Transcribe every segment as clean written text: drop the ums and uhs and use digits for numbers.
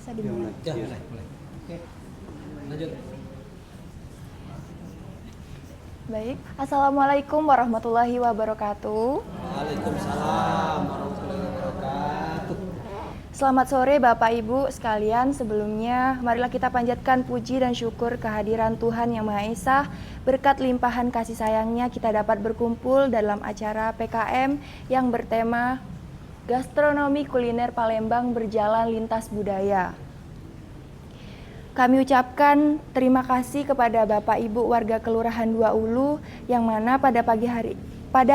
Bisa dimulai. Ya, mulai. Oke. Lanjut. Baik. Assalamualaikum warahmatullahi wabarakatuh. Waalaikumsalam warahmatullahi wabarakatuh. Selamat sore Bapak Ibu sekalian. Sebelumnya marilah kita panjatkan puji dan syukur kehadiran Tuhan Yang Maha Esa. Berkat limpahan kasih sayangnya kita dapat berkumpul dalam acara PKM yang bertema Gastronomi Kuliner Palembang Berjalan Lintas Budaya. Kami ucapkan terima kasih kepada Bapak Ibu warga Kelurahan Dua Ulu yang mana pada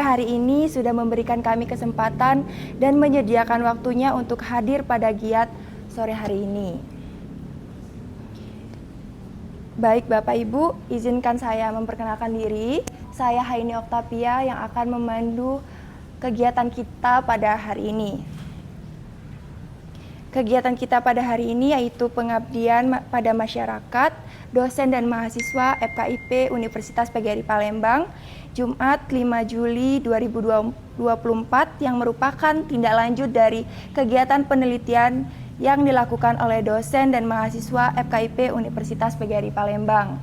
hari ini sudah memberikan kami kesempatan dan menyediakan waktunya untuk hadir pada giat sore hari ini. Baik Bapak Ibu, izinkan saya memperkenalkan diri. Saya Haini Oktavia yang akan memandu kegiatan kita pada hari ini. Kegiatan kita pada hari ini yaitu pengabdian pada masyarakat, dosen dan mahasiswa FKIP Universitas PGRI Palembang, Jumat 5 Juli 2024 yang merupakan tindak lanjut dari kegiatan penelitian yang dilakukan oleh dosen dan mahasiswa FKIP Universitas PGRI Palembang.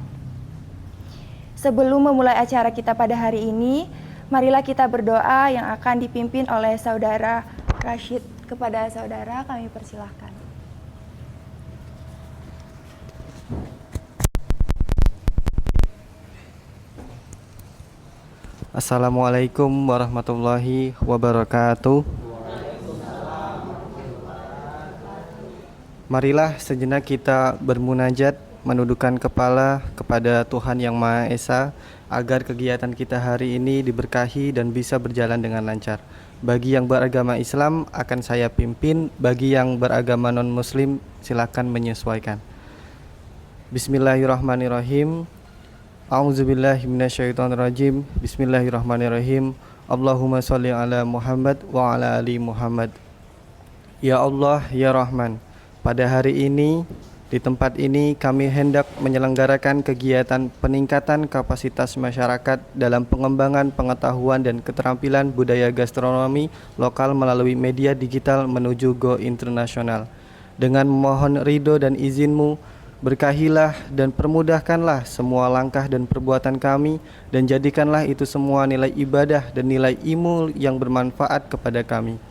Sebelum memulai acara kita pada hari ini, marilah kita berdoa yang akan dipimpin oleh Saudara Rashid. Kepada saudara kami persilahkan. Assalamualaikum warahmatullahi wabarakatuh. Marilah sejenak kita bermunajat, menundukkan kepala kepada Tuhan Yang Maha Esa agar kegiatan kita hari ini diberkahi dan bisa berjalan dengan lancar. Bagi yang beragama Islam akan saya pimpin, bagi yang beragama non-muslim silakan menyesuaikan. Bismillahirrahmanirrahim. A'udzubillahi minasyaitonirrajim. Bismillahirrahmanirrahim. Allahumma sholli ala Muhammad wa ala ali Muhammad. Ya Allah, ya Rahman, pada hari ini di tempat ini kami hendak menyelenggarakan kegiatan peningkatan kapasitas masyarakat dalam pengembangan pengetahuan dan keterampilan budaya gastronomi lokal melalui media digital menuju go internasional. Dengan memohon ridho dan izin-Mu, berkahilah dan permudahkanlah semua langkah dan perbuatan kami dan jadikanlah itu semua nilai ibadah dan nilai ilmu yang bermanfaat kepada kami.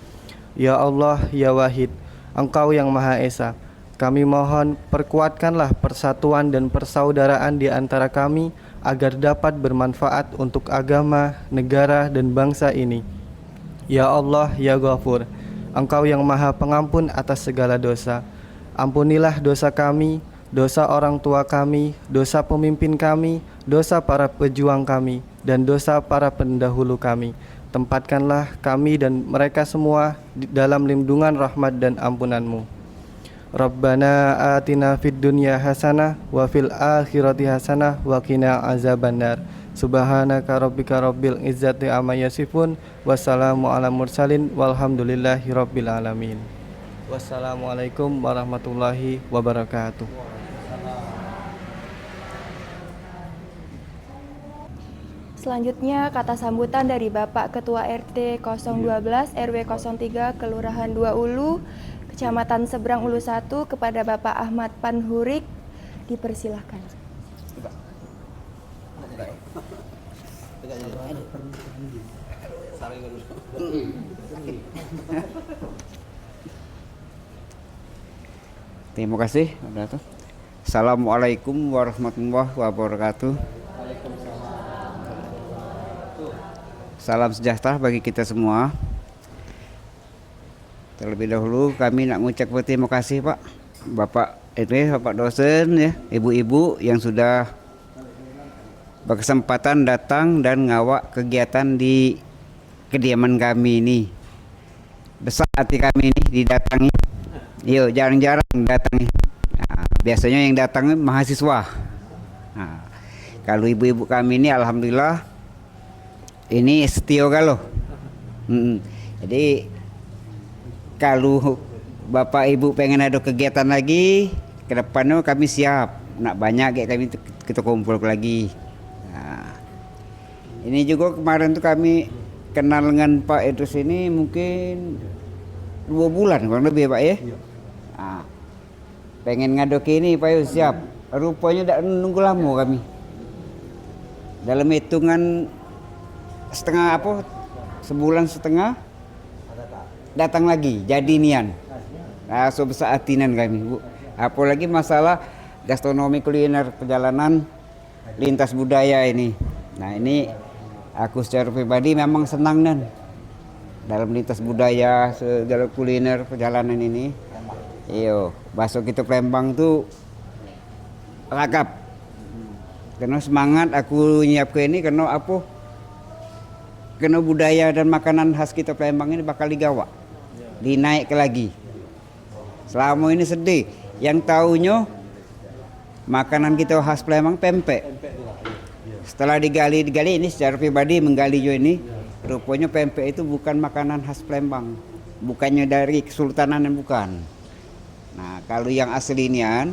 Ya Allah, ya Wahid, Engkau yang Maha Esa, kami mohon perkuatkanlah persatuan dan persaudaraan di antara kami agar dapat bermanfaat untuk agama, negara, dan bangsa ini. Ya Allah, ya Ghafur, Engkau yang Maha Pengampun atas segala dosa. Ampunilah dosa kami, dosa orang tua kami, dosa pemimpin kami, dosa para pejuang kami, dan dosa para pendahulu kami. Tempatkanlah kami dan mereka semua dalam lindungan rahmat dan ampunan-Mu. Rabbana atina fid dunya hasanah wa fil akhirati hasanah wa qina azabannar. Subhanaka rabbika rabbil izzati amma yasifun. Wassalamu ala mursalin walhamdulillahi rabbil alamin. Wassalamualaikum warahmatullahi wabarakatuh. Selanjutnya kata sambutan dari Bapak Ketua RT 012 RW 03 Kelurahan Dua Ulu Kecamatan Seberang Ulu 1 kepada Bapak Ahmad Panhurik dipersilahkan. Terima kasih. Assalamualaikum warahmatullahi wabarakatuh. Salam sejahtera bagi kita semua. Terlebih dahulu kami nak mengucap terima kasih Pak, Bapak Bapak dosen ya, ibu-ibu yang sudah berkesempatan datang dan ngawak kegiatan di kediaman kami ini. Besar hati kami ini didatangi. Yo, jarang-jarang datangi. Nah, biasanya yang datang mahasiswa. Nah, kalau ibu-ibu kami ini alhamdulillah ini setia kalau. Jadi kalau Bapak Ibu pengen ada kegiatan lagi ke depannya kami siap. Nak banyak kayak kami kita kumpul lagi. Nah, ini juga kemarin tuh kami kenal dengan Pak Idrus ini mungkin 2 bulan kurang lebih Pak ya. Nah, pengen ngadoki ini Pak Yus, siap. Rupanya tidak nunggu lama kami. Dalam hitungan sebulan setengah datang lagi jadi nian. Nah, so besar hatinan kami, Bu. Apalagi masalah gastronomi kuliner perjalanan lintas budaya ini. Nah, ini aku secara pribadi memang senang dan dalam lintas budaya segala kuliner perjalanan ini. Iyo, bakso kita Palembang tuh lengkap. Karena semangat aku nyiapkan ini karena apa? Karena budaya dan makanan khas kita Palembang ini bakal digawa, dinaik lagi. Selama ini sedih, yang tahunya makanan kita khas Palembang pempek. Setelah digali ini secara pribadi menggali juga ini, rupanya pempek itu bukan makanan khas Palembang, bukannya dari Kesultanan dan bukan. Nah, kalau yang aslinya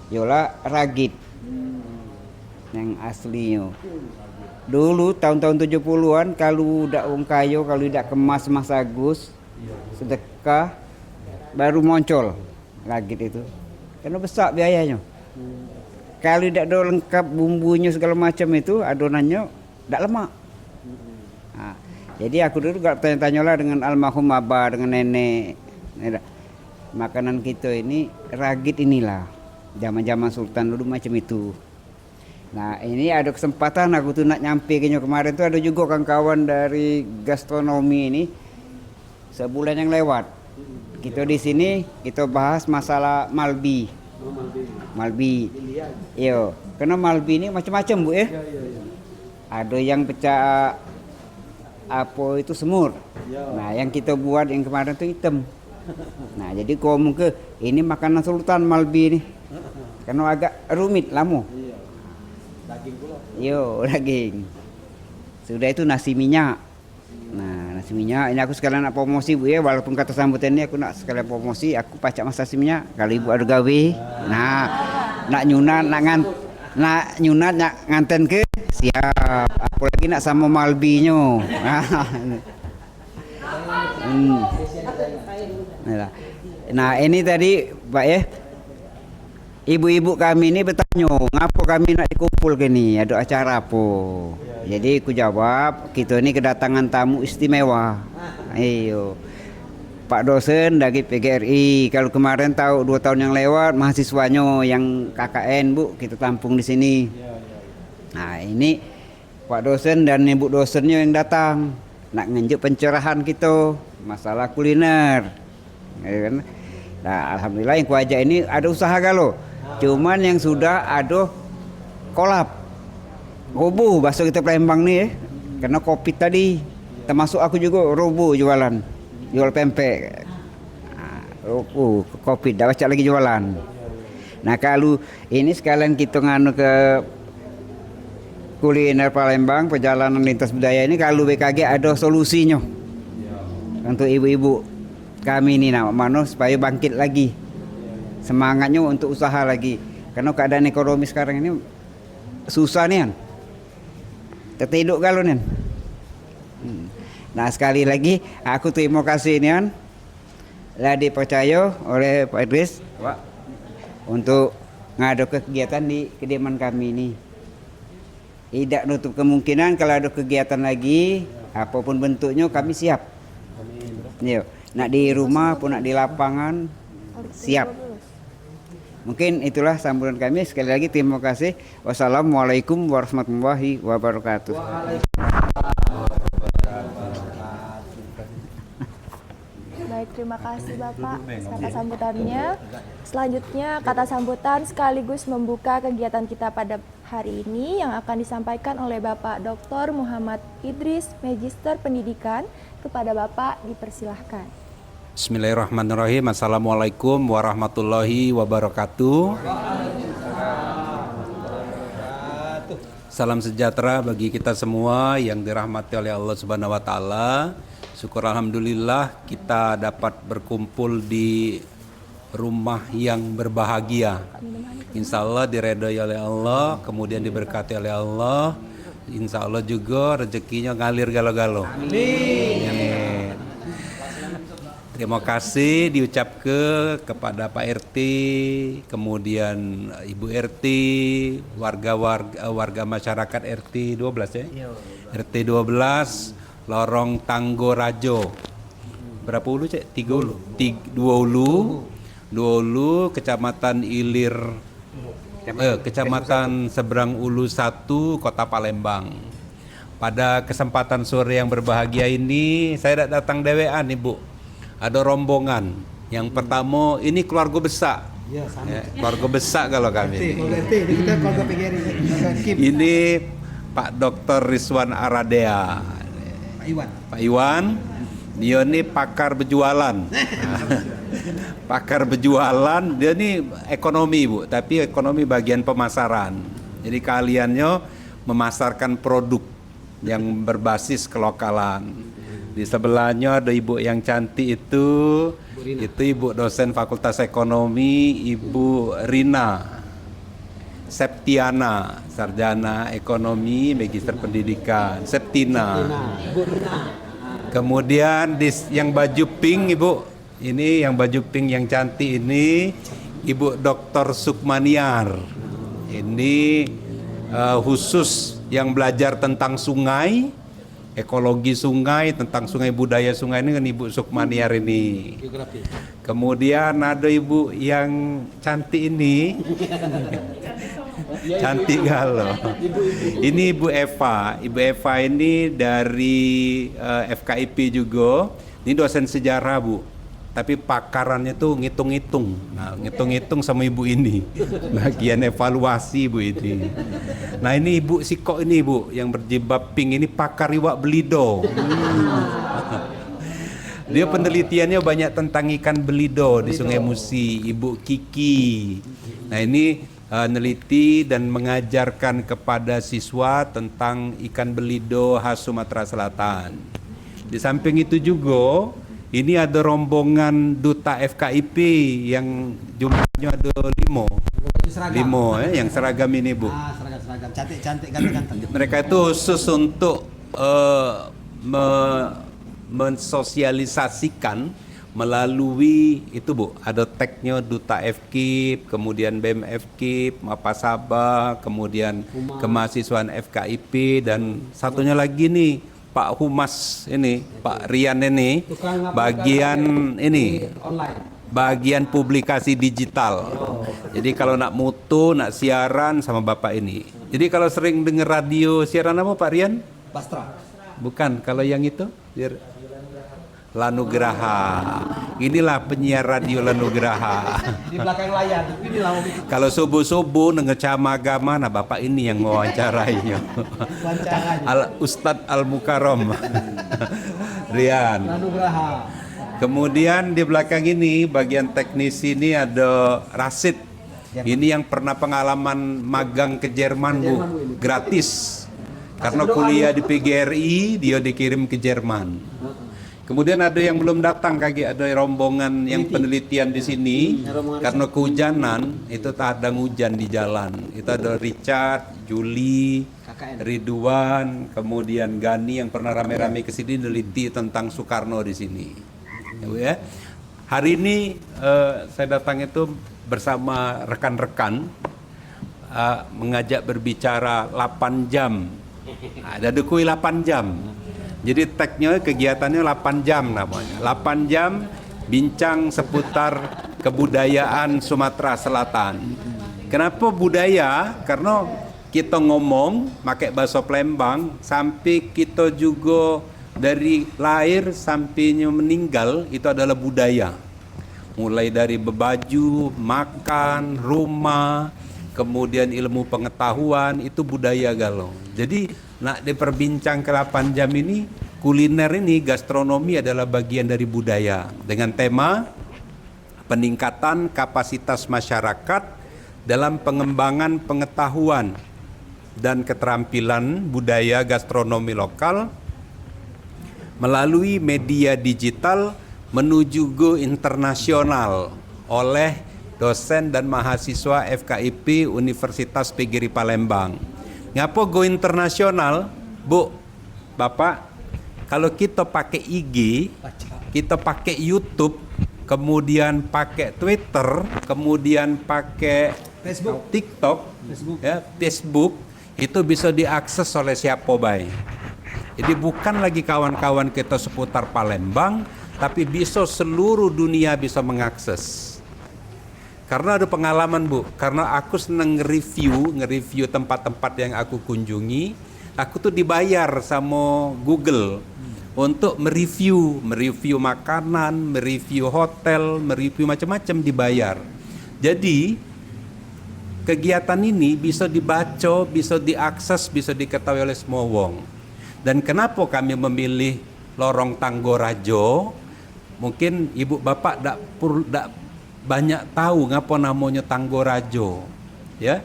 yola ragit. Yang aslinya. Dulu tahun-tahun 70-an kalau udah wong kayo, kalau udah kemas Mas Agus, sedekah baru muncul ragit itu. Karena besar biayanya. Kalau tidak ada lengkap bumbunya segala macam itu, adonannya tidak lemak. Nah, jadi aku dulu gak tanya-tanya lah dengan almarhum abah, dengan nenek. Makanan kita ini ragit inilah. Zaman-zaman Sultan dulu macam itu. Nah, ini ada kesempatan aku tuh nak nyampe kemarin tuh ada juga kawan-kawan dari gastronomi ini sebulan yang lewat. Kita di sini kita bahas masalah Malbi. Malbi. Iya, karena Malbi ini macam-macam, Bu ya. Ada yang pecah apa itu semur. Nah, yang kita buat yang kemarin tuh hitam. Nah, jadi kau mungkin ini makanan Sultan Malbi ini. Karena agak rumit lama. Daging pula. Yo, daging. Sudah itu nasi minyak. Nah, nasi minyak ini aku sekalian nak promosi, Bu ya, walaupun kata sambutan ini aku nak sekalian promosi, aku pacak mas nasi minyak. Kalau Ibu ada gawe. Nah, nak nyunat nak nganten ke siap. Apalagi nak sama Malbinyo. Nah, ini tadi Pak ya. Ibu-ibu kami ini bertanya, ngapa kami nak dikumpul ke ni? Ada acara apa? Jadi aku jawab, kita ini kedatangan tamu istimewa. Ayo. Pak dosen dari PGRI, kalau kemarin tahu 2 tahun yang lewat mahasiswanya yang KKN, Bu, kita tampung di sini. Nah, ini Pak dosen dan Ibu dosennya yang datang nak ngenjuk pencerahan kita masalah kuliner. Ya kan? Nah, alhamdulillah yang kuajak ini ada usaha galo. Cuman yang sudah ada kolab. Roboh bakso kita Palembang nih ya. Karena Covid tadi termasuk aku juga roboh jualan. Jual pempek. Nah, roboh Covid dah baca lagi jualan. Nah, kalau ini sekalian kita nganu ke kuliner Palembang, perjalanan lintas budaya ini, kalau BKG ada solusinya. Untuk ibu-ibu kami ini nak mana supaya bangkit lagi. Semangatnya untuk usaha lagi. Karena keadaan ekonomi sekarang ini susah nih kan. Tertiduk kalau nih. Nah, sekali lagi aku terima kasih nih kan. Lah dipercaya oleh Pak Idris, Pak, untuk ngadu kegiatan di kediaman kami ini. Tidak nutup kemungkinan kalau ada kegiatan lagi apapun bentuknya kami siap. Yuk, nak di rumah pun nak di lapangan siap. Mungkin itulah sambutan kami. Sekali lagi terima kasih. Wassalamualaikum warahmatullahi wabarakatuh. Baik, terima kasih Bapak kata sambutannya. Selanjutnya kata sambutan sekaligus membuka kegiatan kita pada hari ini yang akan disampaikan oleh Bapak Dr. Muhammad Idris, Magister Pendidikan. Kepada Bapak dipersilahkan. Bismillahirrahmanirrahim. Assalamualaikum warahmatullahi wabarakatuh. Salam sejahtera bagi kita semua yang dirahmati oleh Allah Subhanahu wa taala. Syukur alhamdulillah kita dapat berkumpul di rumah yang berbahagia. Insya Allah diredai oleh Allah, kemudian diberkati oleh Allah. Insya Allah juga rezekinya ngalir galo-galo. Amin. Terima kasih diucap kepada Pak RT, kemudian Ibu RT, warga masyarakat RT 12 ya. RT 12 Lorong Tanggorajo. Berapa ulu, Cek? 3 ulu. 2 ulu, Kecamatan Ilir, Kecamatan Seberang Ulu 1, Kota Palembang. Pada kesempatan sore yang berbahagia ini, saya datang dewean, Ibu. Ada rombongan. Yang pertama, ini keluarga besar. Iya, sama. Ya, keluarga besar kalau kami. Kita keluarga PGRI. Ini Pak Dr. Rizwan Aradea. Pak Iwan. Dia ini pakar berjualan. Pakar berjualan, dia ini ekonomi, Bu, tapi ekonomi bagian pemasaran. Jadi kaliannya memasarkan produk yang berbasis kelokalan. Di sebelahnya ada ibu yang cantik itu ibu dosen Fakultas Ekonomi, Ibu Rina Septiana, sarjana ekonomi, magister pendidikan. Septina. Kemudian yang baju pink, Ibu, ini yang baju pink yang cantik ini Ibu Dr. Sukmaniar. Ini khusus yang belajar tentang sungai, ekologi sungai, tentang sungai, budaya sungai ini kan Ibu Sukmaniar ini. Kemudian ada Ibu yang cantik ini. Cantik galau. Ini Ibu Eva. Ibu Eva ini dari FKIP juga. Ini dosen sejarah, Bu. Tapi pakarannya tuh ngitung-ngitung. Nah, ngitung-ngitung sama ibu ini. Bagian evaluasi ibu ini. Nah, ini Ibu Siko ini, Bu, yang berjilbab pink ini pakar iwak belido. Dia penelitiannya banyak tentang ikan belido di Sungai Musi. Ibu Kiki. Nah, ini neliti dan mengajarkan kepada siswa tentang ikan belido khas Sumatera Selatan. Di samping itu juga ini ada rombongan duta FKIP yang jumlahnya ada 5 yang seragam ini, Bu. Seragam cantik, ganteng. Mereka itu khusus untuk mensosialisasikan melalui itu, Bu. Ada tagnya duta FKIP, kemudian BEM FKIP, Mapasaba, kemudian kemahasiswaan FKIP, dan satunya lagi nih Pak Humas ini, Pak Rian ini, bagian ini, bagian publikasi digital. Jadi kalau nak mutu, nak siaran sama Bapak ini. Jadi kalau sering dengar radio, siaran apa Pak Rian? Bastra. Bukan, kalau yang itu? Lanugraha. Inilah penyiar radio Lanugraha. Di belakang layar. Inilah Kalau subuh-subuh ngecama agama, nah Bapak ini yang mewawancarainya. Ustadz Al-Mukarram. Rian. Lanugraha. Kemudian di belakang ini bagian teknis ini ada Rasid. Ini yang pernah pengalaman magang ke Jerman, Bu. Gratis. Karena kuliah di PGRI, dia dikirim ke Jerman. Kemudian ada yang belum datang, ada rombongan yang penelitian di sini karena kehujanan, itu tak ada hujan di jalan. Itu ada Richard, Juli, Ridwan, kemudian Gani yang pernah rame-rame ke sini neliti tentang Soekarno di sini. Ya. Hari ini saya datang itu bersama rekan-rekan mengajak berbicara 8 jam. Ada dekui 8 jam. Jadi tagnya kegiatannya 8 jam namanya. 8 jam bincang seputar kebudayaan Sumatera Selatan. Kenapa budaya? Karena kita ngomong pakai bahasa Palembang sampai kita juga dari lahir sampainya meninggal itu adalah budaya. Mulai dari berbaju, makan, rumah, kemudian ilmu pengetahuan, itu budaya galau. Jadi nak diperbincang ke 8 jam ini, kuliner ini, gastronomi adalah bagian dari budaya. Dengan tema peningkatan kapasitas masyarakat dalam pengembangan pengetahuan dan keterampilan budaya gastronomi lokal melalui media digital menuju go internasional oleh dosen dan mahasiswa FKIP Universitas PGRI Palembang. Ngapa go internasional, Bu, Bapak? Kalau kita pakai IG, kita pakai YouTube, kemudian pakai Twitter, kemudian pakai Facebook. TikTok, Facebook. ya, Facebook, itu bisa diakses oleh siapa baik. Jadi bukan lagi kawan-kawan kita seputar Palembang, tapi bisa seluruh dunia bisa mengakses. Karena ada pengalaman Bu, karena aku senang nge-review tempat-tempat yang aku kunjungi, aku tuh dibayar sama Google untuk mereview makanan, mereview hotel, mereview macam-macam, dibayar. Jadi kegiatan ini bisa dibaca, bisa diakses, bisa diketahui oleh semua wong. Dan kenapa kami memilih lorong Tanggorajo? Mungkin ibu bapak tak banyak tahu ngapa namanya Tanggorajo, ya.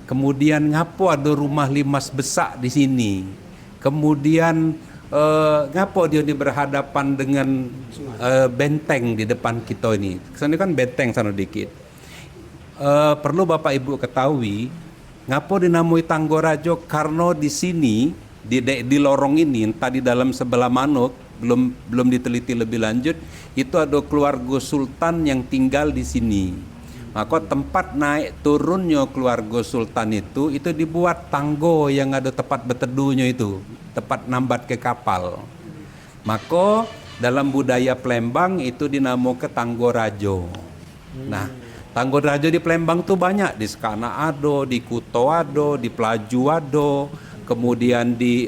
Kemudian ngapa ada rumah limas besak di sini. Kemudian ngapa dia ini berhadapan dengan benteng di depan kita ini. Kesana kan benteng sana dikit. Perlu bapak ibu ketahui ngapa dinamai Tanggorajo, karena di sini di lorong ini, entah di dalam sebelah manuk, belum diteliti lebih lanjut, itu ada keluarga sultan yang tinggal di sini. Maka tempat naik turunnya keluarga sultan itu dibuat tanggo yang ada tempat berteduhnya itu, tempat nambat ke kapal. Maka dalam budaya Palembang itu dinamakan Tanggorajo. Nah, Tanggorajo di Palembang tuh banyak, di Sekana ado, di Kuto ado, di Pelaju ado, kemudian di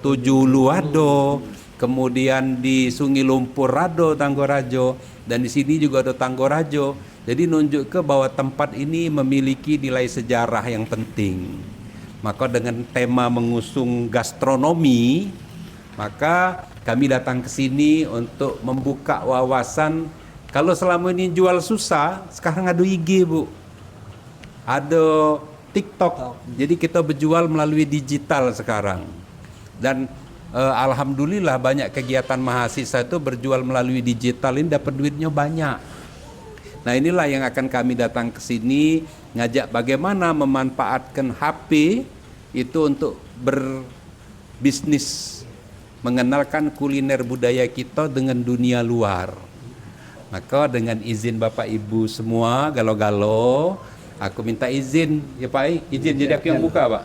Tujulu ado, kemudian di Sungai Lumpur ado Tanggorajo, dan di sini juga ada Tanggorajo. Jadi nunjuk ke bahwa tempat ini memiliki nilai sejarah yang penting. Maka dengan tema mengusung gastronomi, maka kami datang ke sini untuk membuka wawasan. Kalau selama ini jual susah, sekarang ada IG Bu, ada TikTok. Jadi kita berjual melalui digital sekarang. Dan alhamdulillah banyak kegiatan mahasiswa itu berjual melalui digital ini dapat duitnya banyak. Nah, inilah yang akan kami datang ke sini ngajak bagaimana memanfaatkan HP itu untuk berbisnis, mengenalkan kuliner budaya kita dengan dunia luar. Maka dengan izin Bapak Ibu semua galo-galo, aku minta izin, ya Pak, izin jadi aku yang buka Pak,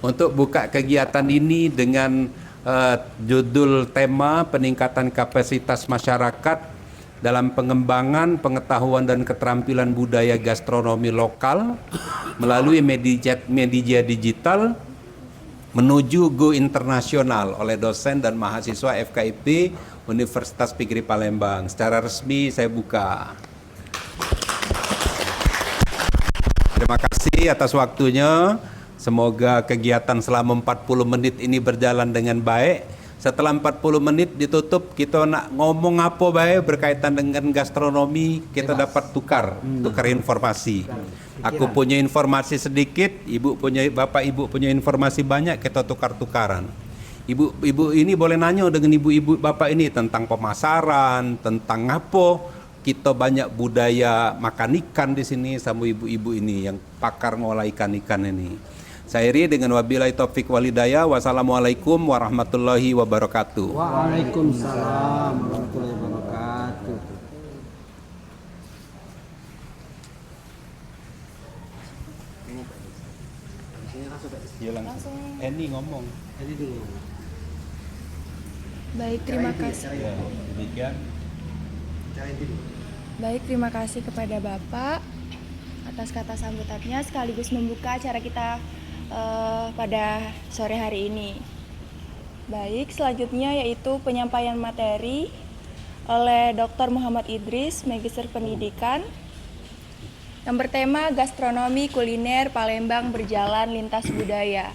untuk buka kegiatan ini dengan judul tema peningkatan kapasitas masyarakat dalam pengembangan pengetahuan dan keterampilan budaya gastronomi lokal melalui media digital menuju go internasional oleh dosen dan mahasiswa FKIP Universitas PGRI Palembang. Secara resmi saya buka. Terima kasih atas waktunya. Semoga kegiatan selama 40 menit ini berjalan dengan baik. Setelah 40 menit ditutup, kita nak ngomong apa baik berkaitan dengan gastronomi, kita dapat tukar informasi. Aku punya informasi sedikit, Bapak Ibu punya informasi banyak, kita tukar-tukaran. Ibu ini boleh nanya dengan ibu-ibu Bapak ini tentang pemasaran, tentang apa kita banyak budaya makan ikan di sini sama ibu-ibu ini yang pakar ngolah ikan-ikan ini. Saya iri dengan wabillahi taufik walhidayah. Wassalamualaikum warahmatullahi wabarakatuh. Waalaikumsalam warahmatullahi wabarakatuh. Langsung. Eni ngomong. Jadi dulu. Baik, terima kasih. Ya, demikian. Baik, terima kasih kepada Bapak atas kata sambutannya sekaligus membuka acara kita pada sore hari ini. Baik, selanjutnya yaitu penyampaian materi oleh Dr. Muhammad Idris, Magister Pendidikan, yang bertema Gastronomi Kuliner Palembang Berjalan Lintas Budaya.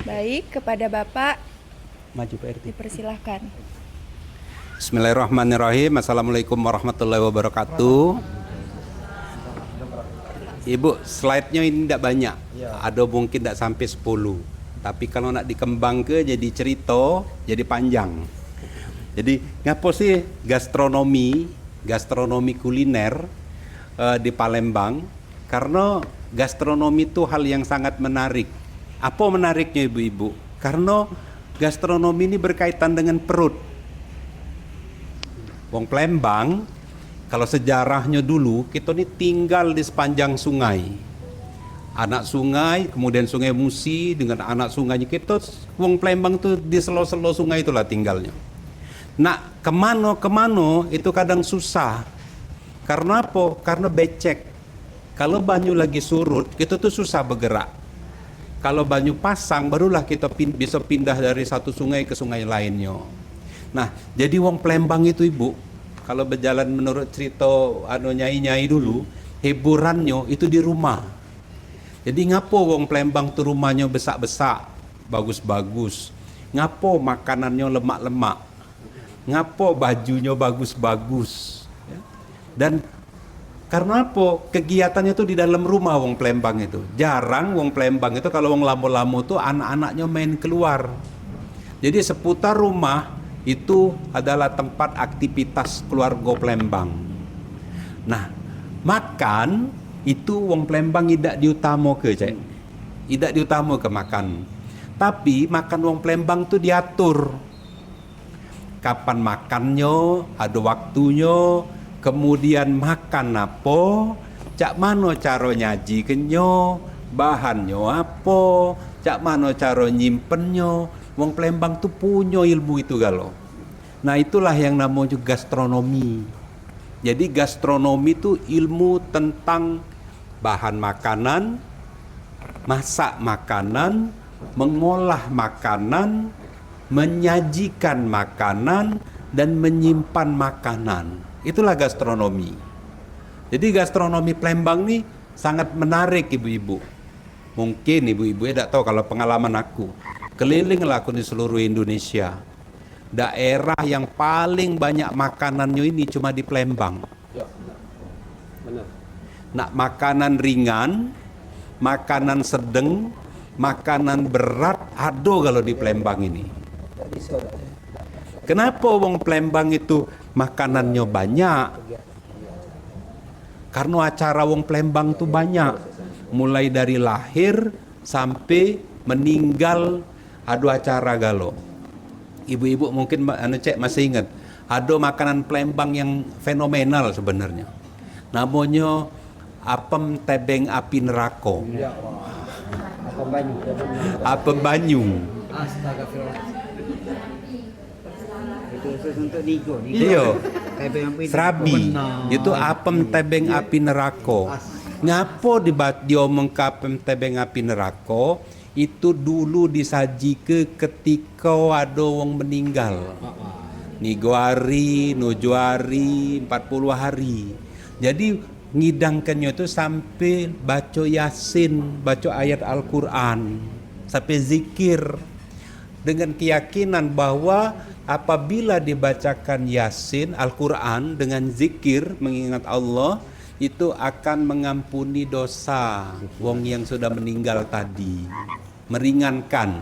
Baik, kepada Bapak Maju Pak RT. dipersilahkan. Bismillahirrahmanirrahim. Assalamualaikum warahmatullahi wabarakatuh. Ibu, slide-nya ini tidak banyak. Ada mungkin tidak sampai 10. Tapi kalau nak dikembang ke jadi cerita, jadi panjang. Jadi, ngapa sih gastronomi kuliner di Palembang? Karena gastronomi itu hal yang sangat menarik. Apa menariknya ibu-ibu? Karena gastronomi ini berkaitan dengan perut. Wong Palembang, kalau sejarahnya dulu, kita ini tinggal di sepanjang sungai. Anak sungai, kemudian sungai Musi dengan anak sungainya. Kita, Wong Palembang tuh di selo-selo sungai itulah tinggalnya. Nah, kemana itu kadang susah. Karena apa? Karena becek. Kalau banyu lagi surut, kita tuh susah bergerak. Kalau banyu pasang, barulah kita bisa pindah dari satu sungai ke sungai lainnya. Nah, jadi Wong Palembang itu Ibu, kalau berjalan menurut cerita nyai-nyai dulu, hiburannya itu di rumah. Jadi ngapo Wong Palembang tuh rumahnya besak-besak, bagus-bagus. Ngapo makanannya lemak-lemak. Ngapo bajunya bagus-bagus. Dan karena apa? Kegiatannya itu di dalam rumah Wong Palembang itu. Jarang Wong Palembang itu kalau Wong Lamu-Lamu tuh anak-anaknya main keluar. Jadi seputar rumah itu adalah tempat aktivitas keluarga Palembang. Nah, makan itu Wong Palembang tidak diutama ke, Cek. Tidak diutama ke makan. Tapi makan Wong Palembang tuh diatur. Kapan makannya, ada waktunya, kemudian makan apa, cak mano cara nyajikennya, bahannya apa, cak mano cara nyimpennya. Wong Palembang tuh punya ilmu itu galo. Nah, itulah yang namanya gastronomi. Jadi gastronomi itu ilmu tentang bahan makanan, masak makanan, mengolah makanan, menyajikan makanan, dan menyimpan makanan. Itulah gastronomi. Jadi gastronomi Palembang nih sangat menarik ibu-ibu. Mungkin ibu-ibu tidak tahu kalau pengalaman aku. Kelilinglah aku di seluruh Indonesia. Daerah yang paling banyak makanannya ini cuma di Palembang. Ya, benar. Nah, makanan ringan, makanan sedang, makanan berat ada kalau di Palembang ini. Kenapa wong Palembang itu makanannya banyak? Karena acara wong Palembang itu banyak. Mulai dari lahir sampai meninggal ada acara galo. Ibu-ibu mungkin cek masih ingat. Ada makanan Palembang yang fenomenal sebenarnya. Namanya apem tebeng api neraka. Apem banyu. Iya. Serabi. Itu apem tebeng api neraka. Ngapo diomong ke apem tebeng api neraka? Itu dulu disaji ketika ada wong meninggal. Nigo hari, nuju hari, 40 hari. Jadi ngidangkannya itu sampai baca Yasin, baca ayat Al-Quran, sampai zikir. Dengan keyakinan bahwa apabila dibacakan Yasin, Al-Quran dengan zikir, mengingat Allah, itu akan mengampuni dosa wong yang sudah meninggal tadi, meringankan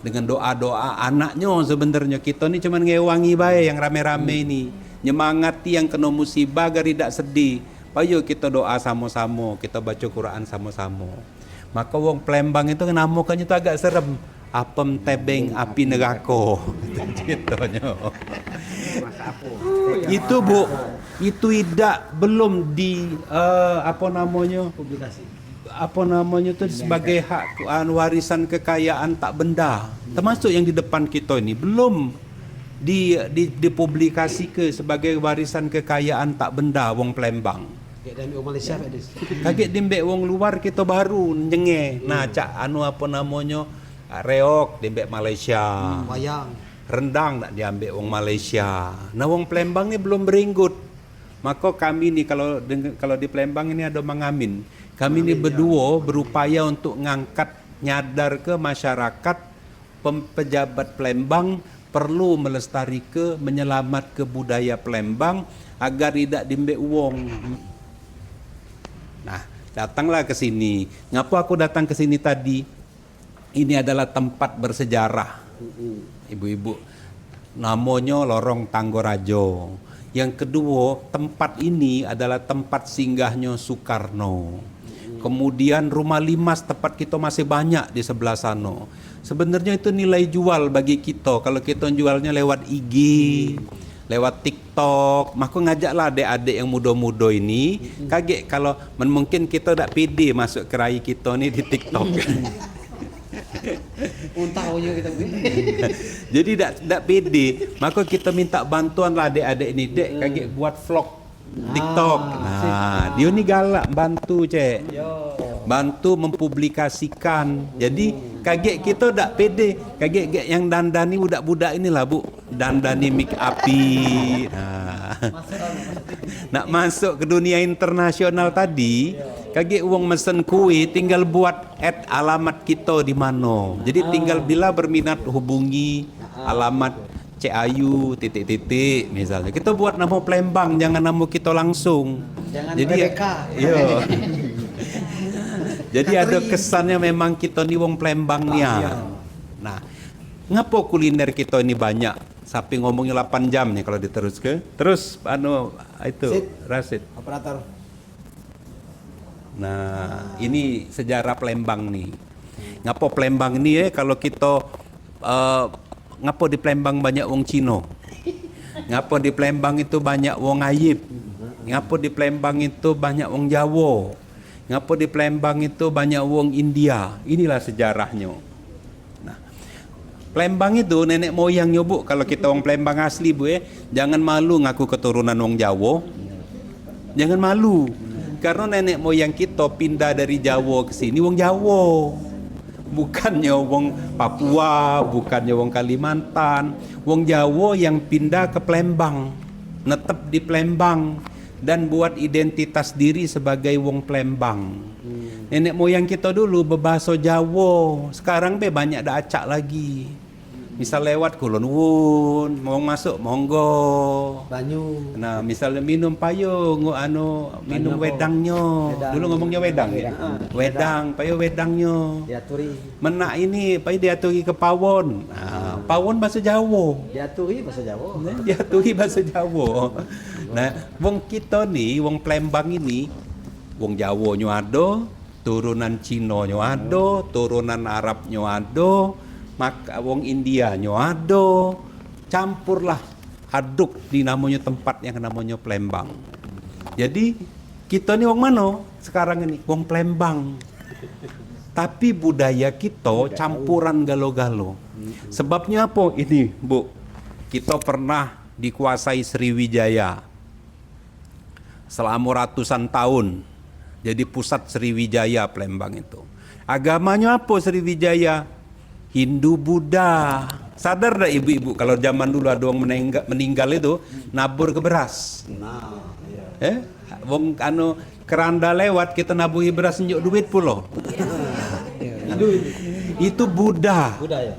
dengan doa-doa anaknya. Sebenarnya kita ini cuma ngewangi bae yang rame-rame ini, nyemangati yang kena musibah agar tidak sedih. Ayo kita doa sama-sama, kita baca Quran sama-sama. Maka wong Palembang itu namukannya itu agak serem, apem tebeng api neraka ceritanya. Itu Bu, itu tidak belum di Publikasi. itu sebagai hak warisan kekayaan tak benda, termasuk yang di depan kita ini belum dipublikasi ke sebagai warisan kekayaan tak benda wong Palembang. Kayak dari Malaysia Kaget dimbek wong luar kita baru nyenge. Nah, cak reok dimbek Malaysia. wayang. Rendang nak diambil wong Malaysia. Nah, wong Palembang ni belum beringgut. Maka kami ni kalau di Palembang ini ada mengamin. Kami ni berdua berupaya untuk ngangkat nyadar ke masyarakat pejabat Palembang perlu melestari ke menyelamat ke budaya Palembang agar tidak dimbek wong. Nah, datanglah ke sini. Ngapa aku datang ke sini tadi? Ini adalah tempat bersejarah. Ibu-ibu, namanya Lorong Tanggorajo. Yang kedua, tempat ini adalah tempat singgahnya Soekarno. Kemudian rumah limas tempat kita masih banyak di sebelah sana. Sebenarnya itu nilai jual bagi kita. Kalau kita jualnya lewat IG, lewat TikTok. Maka ngajaklah adik-adik yang muda-muda ini. Kaget kalau mungkin kita tak pede masuk ke raya kita ni di TikTok. Tahunya kita Jadi tak pede. Maka kita minta bantuan lah adik-adik ni. Dek, kaget buat vlog TikTok. Nah, dia ni galak bantu cek. Bantu mempublikasikan. Jadi kaget kita tak pede. Kaget yang dandani budak-budak inilah bu. Dandani make upi. Nak masuk ke dunia internasional tadi. Kaget uang mesen kue tinggal buat add alamat kita di mana. Jadi tinggal bila berminat hubungi alamat Cik Ayu titik-titik misalnya. Kita buat nama Palembang, jangan nama kita langsung. Jangan jadi Rebecca. Iya. Jadi ada kesannya memang kita ni wong Palembang ni. Nah, ngapa kuliner kita ini banyak? Sampai ngomongnya 8 jam nih kalau diterus ke. Terus itu Rasid. Operator. Nah, ini sejarah Palembang nih. Ngapa Palembang ini kalau kita ngapa di Palembang banyak wong Cino? Ngapa di Palembang itu banyak wong Ayib? Ngapa di Palembang itu banyak wong Jawa? Ngapa di Palembang itu banyak wong India? Inilah sejarahnya. Nah, Palembang itu nenek moyangnya bu. Kalau kita wong Palembang asli bu jangan malu ngaku keturunan wong Jawa. Jangan malu. Karena nenek moyang kita pindah dari Jawa ke sini wong Jawa. Bukannya wong Papua, bukannya wong Kalimantan, wong Jawa yang pindah ke Palembang, netep di Palembang dan buat identitas diri sebagai wong Palembang. Nenek moyang kita dulu berbahasa Jawa, sekarang banyak dah acak lagi. Misal lewat Kulon Wun, mau masuk monggo. Banyu. Nah, misalnya minum payung, minum wedangnya. Dulu ngomongnya wedang ya. Wedang, payo wedangnya. Diaturi. Menak ini, payo diaturi ke pawon. Nah, pawon bahasa Jawa. Diaturi bahasa Jawa. Diaturi bahasa Jawa. Nah, wong kita nih, wong Palembang ini, wong Jawa nyo ada, turunan Cina nyo ada, turunan Arab nyo ada. Maka wong India nyo ada, campurlah aduk di namanya tempat yang namanya Palembang. Jadi kita ni wong mana sekarang ini? Wong Palembang. Tapi budaya kita campuran galo-galo. Sebabnya apa? Ini bu, kita pernah dikuasai Sriwijaya selama ratusan tahun. Jadi pusat Sriwijaya Palembang itu. Agamanya apa Sriwijaya? Hindu Buddha. Sadar dah ibu-ibu kalau zaman dulu ada orang meninggal itu nabur ke beras. Nah, iya. Wong keranda lewat kita nabuhi beras njuk duit pulo. Itu Buddha. Buddha ya.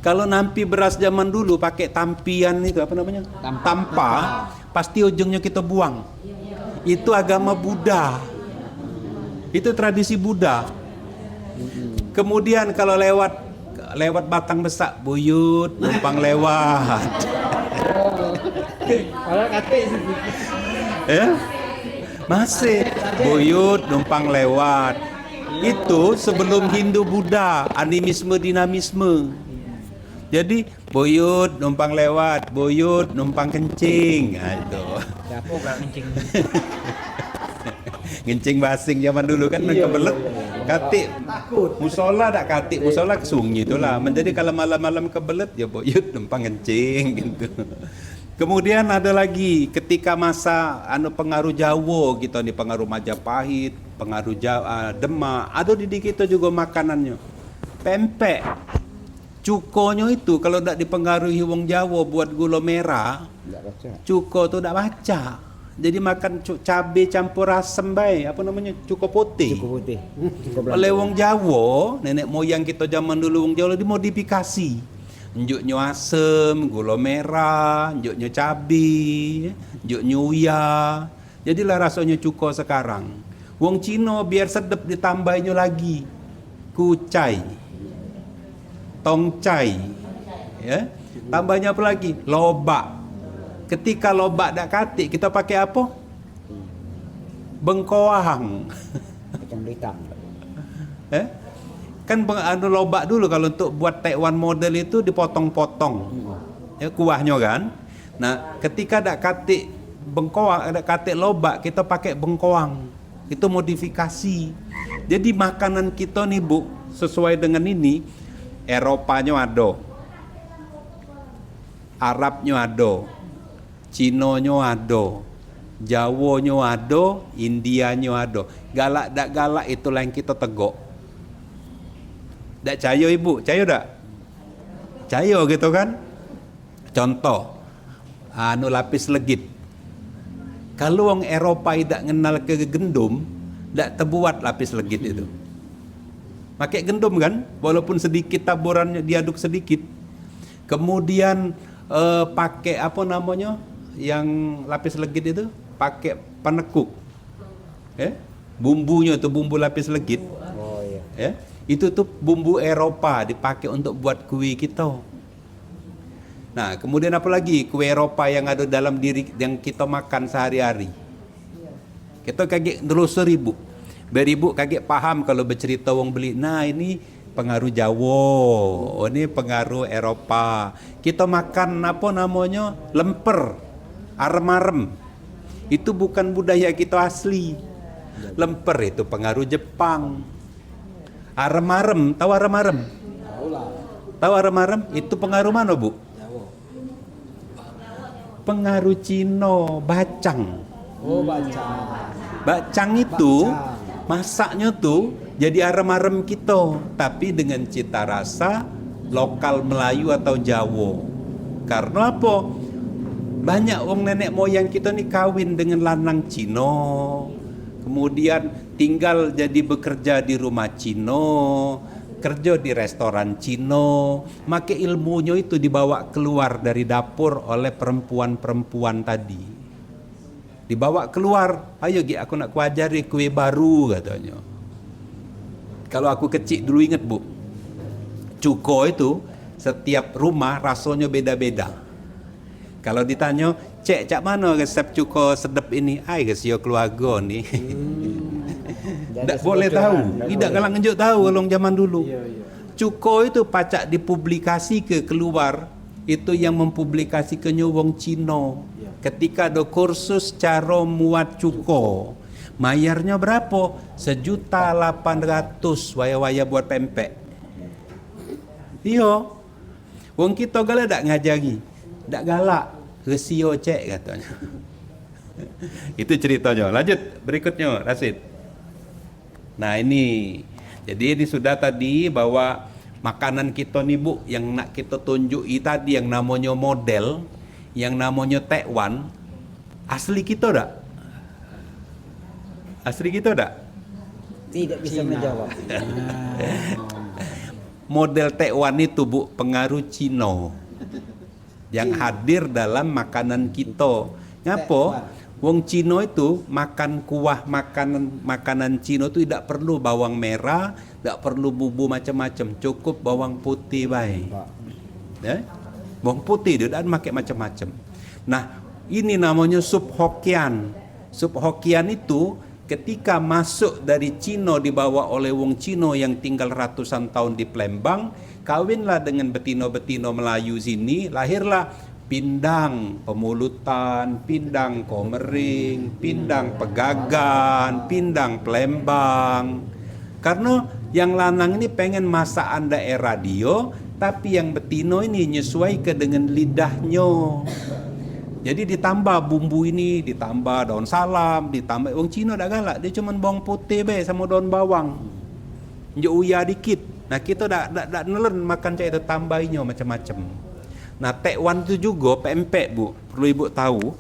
Kalau nampi beras zaman dulu pakai tampian itu apa namanya? Tampa. Pasti ujungnya kita buang. Itu agama Buddha. Itu tradisi Buddha. Kemudian kalau lewat batang besak, buyut numpang lewat. Masih buyut numpang lewat. Itu sebelum Hindu Buddha, animisme dinamisme. Jadi buyut numpang lewat, buyut numpang kencing. Nah, itu. Siapa gak kencing? Ngencing basing zaman dulu kan kebelet. Katik musola tak katik musola ke sungai itulah. Menjadi kalau malam-malam kebelet ya buyut numpang ngencing gitu. Kemudian ada lagi ketika masa pengaruh Jawa kita nih, pengaruh Majapahit, pengaruh Demak, ada di kita juga makanannya. Pempek. Cukonya itu kalau tidak dipengaruhi wong Jawa buat gula merah, cuko tuh tidak baca. Jadi makan cabai campur asam bae, apa namanya? Cuko putih. Cukup putih. Oleh wong Jawa, nenek moyang kita zaman dulu wong Jawa dimodifikasi. Njuknya asam, gula merah, njuknya cabai, njuknya uya. Jadilah rasanya cuko sekarang. Wong Cino biar sedap ditambahnya lagi kucai, tongcai, ya. Tambahnya apa lagi? Lobak. Ketika lobak dak katik, kita pakai apa? Bengkoang. Kacang hitam. Kan lobak dulu kalau untuk buat Taiwan model itu dipotong-potong. Ya, kuahnya kan. Nah, ketika ada katik bengkoang, ada katik lobak, kita pakai bengkoang. Itu modifikasi. Jadi makanan kita nih Bu, sesuai dengan ini, Eropanya ada, Arabnya ada, Cinonya ada, Jawanya ada, Indianya ada. Galak dak galak itulah yang kita tegok. Dak cayo Ibu, cayo dak? Cayo gitu kan? Contoh, anu lapis legit. Kalau orang Eropa tidak kenal ke gendum, tidak terbuat lapis legit itu. Pakai gendum kan, walaupun sedikit taburannya diaduk sedikit. Kemudian pakai apa namanya, yang lapis legit itu, pakai penekuk. Bumbunya itu bumbu lapis legit. Oh iya. Itu tuh bumbu Eropa dipakai untuk buat kue kita. Nah, kemudian apa lagi kue Eropa yang ada dalam diri yang kita makan sehari-hari? Kita kaget nelusur Ibu. Beribu kaget paham kalau bercerita wong beli. Nah, ini pengaruh Jawa, oh, ini pengaruh Eropa. Kita makan apa namanya? Lemper, arem-arem. Itu bukan budaya kita asli. Lemper itu pengaruh Jepang. Arem-arem, tahu arem-arem? Tahu arem-arem? Itu pengaruh mana, Bu? Pengaruh Cino, bacang. Oh, bacang. Bacang itu masaknya tuh jadi arem-arem kita, tapi dengan cita rasa lokal Melayu atau Jawa. Karena apa? Banyak wong nenek moyang kita nih kawin dengan lanang Cino, kemudian tinggal jadi bekerja di rumah Cino, kerja di restoran Cino, make ilmunya itu dibawa keluar dari dapur oleh perempuan-perempuan tadi. Dibawa keluar, ayo Gi, aku nak kuajari kue baru katanya. Kalau aku kecil dulu ingat Bu, cuko itu setiap rumah rasanya beda-beda. Kalau ditanya, cek cak mana resep cuko sedap ini? Ai kesio keluarga nih. Tidak boleh tahu, tidak kalang ngejuk tahu kalau zaman dulu. Cuko itu pacak dipublikasi ke keluar, itu yang mempublikasi ke wong Cino. Ketika ada kursus cara muat cuko, mayarnya berapa? 1.800.000 waya-waya buat pempek. Iya, wong kita galak tak ngajari, tak galak, resio cek katanya. Itu ceritanya. Lanjut berikutnya, Rasid. Nah ini, jadi ini sudah tadi bahwa makanan kita nih Bu, yang nak kita tunjuki tadi yang namanya model, yang namanya tekwan, asli kita tak? Asli kita tak? Tidak bisa menjawab. Model tekwan itu Bu, pengaruh Cino yang hadir dalam makanan kita. Ngapo? Wong Cino itu makan kuah makanan Cino itu tidak perlu bawang merah, tidak perlu bumbu macam-macam, cukup bawang putih baik. Ya? Bawang putih dia tidak pakai macam-macam. Nah, ini namanya sup Hokian. Sup Hokian itu ketika masuk dari Cino dibawa oleh wong Cino yang tinggal ratusan tahun di Palembang, kawinlah dengan betino-betino Melayu sini, lahirlah Pindang Pemulutan, Pindang Komering, Pindang Pegagan, Pindang Palembang. Karena yang lanang ini pengen masakan daerah dia, tapi yang betino ini nyesuaikan dengan lidahnya. Jadi ditambah bumbu ini, ditambah daun salam, ditambah wong Cina dak galak, dia cuma bawang putih be sama daun bawang. Njo uya dikit. Nah, kita dak nelen makan cak itu tambahinnya macam-macam. Nah, tekwan itu juga pempek Bu, perlu Ibu tahu.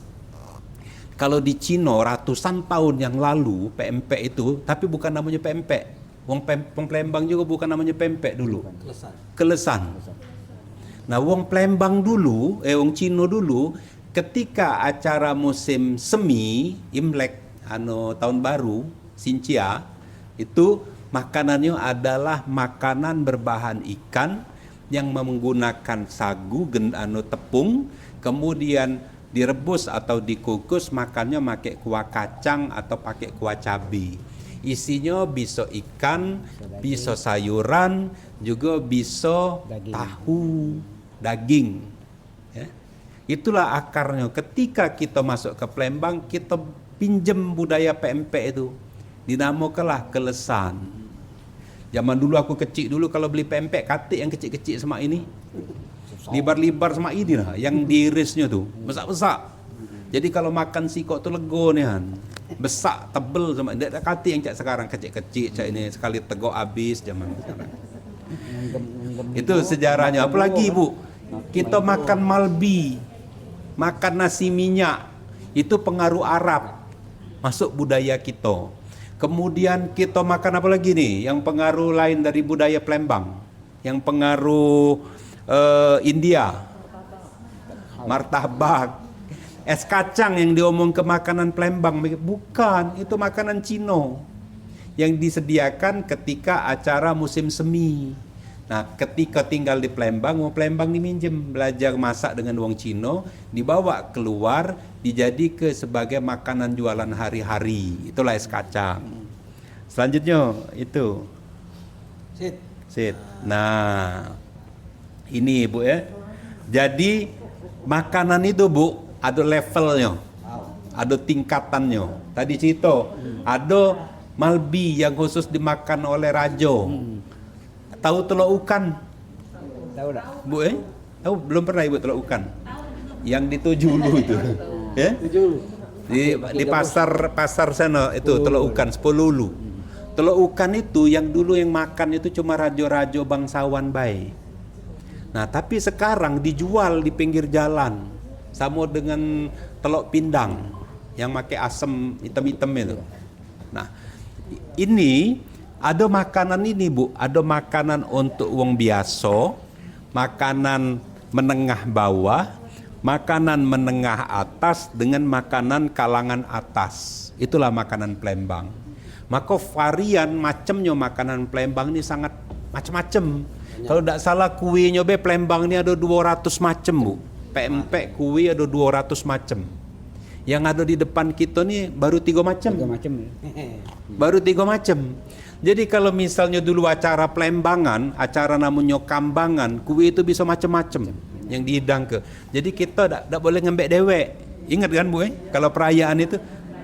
Kalau di Cina ratusan tahun yang lalu pempek itu, tapi bukan namanya pempek. Wong Palembang juga bukan namanya pempek dulu. Kelesan. Nah, wong Palembang dulu, wong Cina dulu, ketika acara musim semi, Imlek, tahun baru, Sincia, itu makanannya adalah makanan berbahan ikan yang menggunakan sagu, tepung, kemudian direbus atau dikukus, makannya pakai kuah kacang atau pakai kuah cabai. Isinya bisa ikan, bisa sayuran, juga bisa tahu, daging. Ya. Itulah akarnya. Ketika kita masuk ke Palembang, kita pinjem budaya PMP itu. Dinamakanlah kelesan. Zaman dulu aku kecil dulu kalau beli PMP katik yang kecil-kecil sama ini. Libar-libar sama ini lah, yang diirisnya tuh, besar-besar. Jadi kalau makan sikok tuh lego nih kan. Besar, tebel sama tidak ada katik yang cak sekarang kecil-kecil cak ini sekali tegok habis zaman sekarang. Itu sejarahnya. Apalagi Bu, kita makan malbi, makan nasi minyak, itu pengaruh Arab masuk budaya kita. Kemudian kita makan apa lagi nih yang pengaruh lain dari budaya Palembang, yang pengaruh India, martabak, es kacang yang diomong ke makanan Palembang, bukan, itu makanan Cino yang disediakan ketika acara musim semi. Nah, ketika tinggal di Palembang, mau Palembang diminjem, belajar masak dengan wong Cino, dibawa keluar, dijadi ke sebagai makanan jualan hari-hari. Itulah es kacang. Selanjutnya itu. Sit. Nah, ini Bu ya. Jadi makanan itu Bu ada levelnya, ada tingkatannya. Tadi cerita, ada malbi yang khusus dimakan oleh rajo. Tahu telur ukan? Tahu tak? Bu tahu belum pernah Ibu telur ukan? Yang di Tujulu itu. Ya? Di pasar sana itu telur ukan Sepolulu. Telur ukan itu yang dulu yang makan itu cuma rajo-rajo bangsawan baik. Nah, tapi sekarang dijual di pinggir jalan. Sama dengan telur pindang yang pakai asam hitam-hitam itu. Nah, ini ada makanan ini Bu, ada makanan untuk wong biasa, makanan menengah bawah, makanan menengah atas dengan makanan kalangan atas. Itulah makanan Palembang. Maka varian macamnya makanan Palembang ini sangat macam-macam. Kalau tidak salah kuenya Palembang ini ada 200 macam Bu. PMP kue ada 200 macam. Yang ada di depan kita nih baru 3 macam. 3 macam. Baru 3 macam. Jadi kalau misalnya dulu acara Palembangan, acara namanya Kambangan, kue itu bisa macam-macam yang dihidang ke. Jadi kita tak boleh ngembek dewek. Ingat kan Bu? Kalau perayaan itu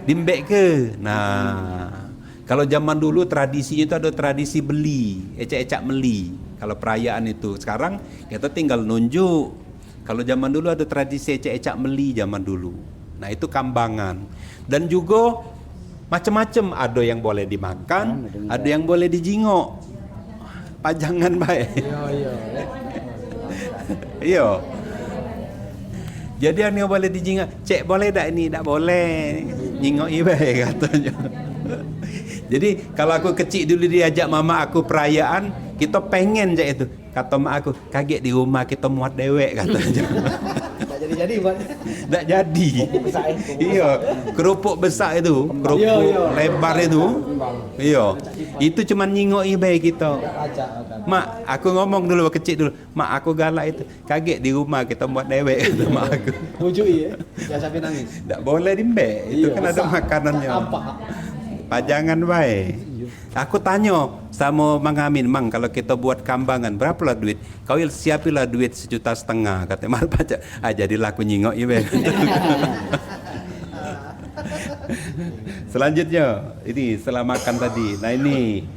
dimbek ke. Nah, kalau zaman dulu tradisinya itu ada tradisi beli, ecak-ecak meli. Kalau perayaan itu sekarang kita tinggal nunjuk. Kalau zaman dulu ada tradisi ecak-ecak meli zaman dulu. Nah, itu Kambangan. Dan juga macam-macam, ada yang boleh dimakan, ada yang boleh dijingok. Pajangan baik. Iya. Jadi yang boleh dijingok, cek boleh tak ini? Tak boleh. Nyingok baik katanya. Jadi kalau aku kecil dulu diajak mama aku perayaan, kita pengen cek itu. Kata mak aku, kaget di rumah kita muat dewek katanya. Tak jadi buat. Tak jadi. Iya, kerupuk besar itu, kerupuk lebar itu. Iya. Itu cuma nyingok ibai kita. Mak, aku ngomong dulu kecil dulu. Mak, aku galak itu. Kaget di rumah kita buat dewek kata mak aku. Bujui ya. Jangan sampai nangis. Tak boleh dimbek. Itu kan ada makanannya. Pajangan baik. Aku tanya sama Mang Amin, Mang, kalau kita buat Kambangan berapa lah duit? Kau siapilah duit 1,5 juta katanya. Mal pajak. Jadilah aku nyingok ibe. Selanjutnya ini setelah makan tadi. Nah ini.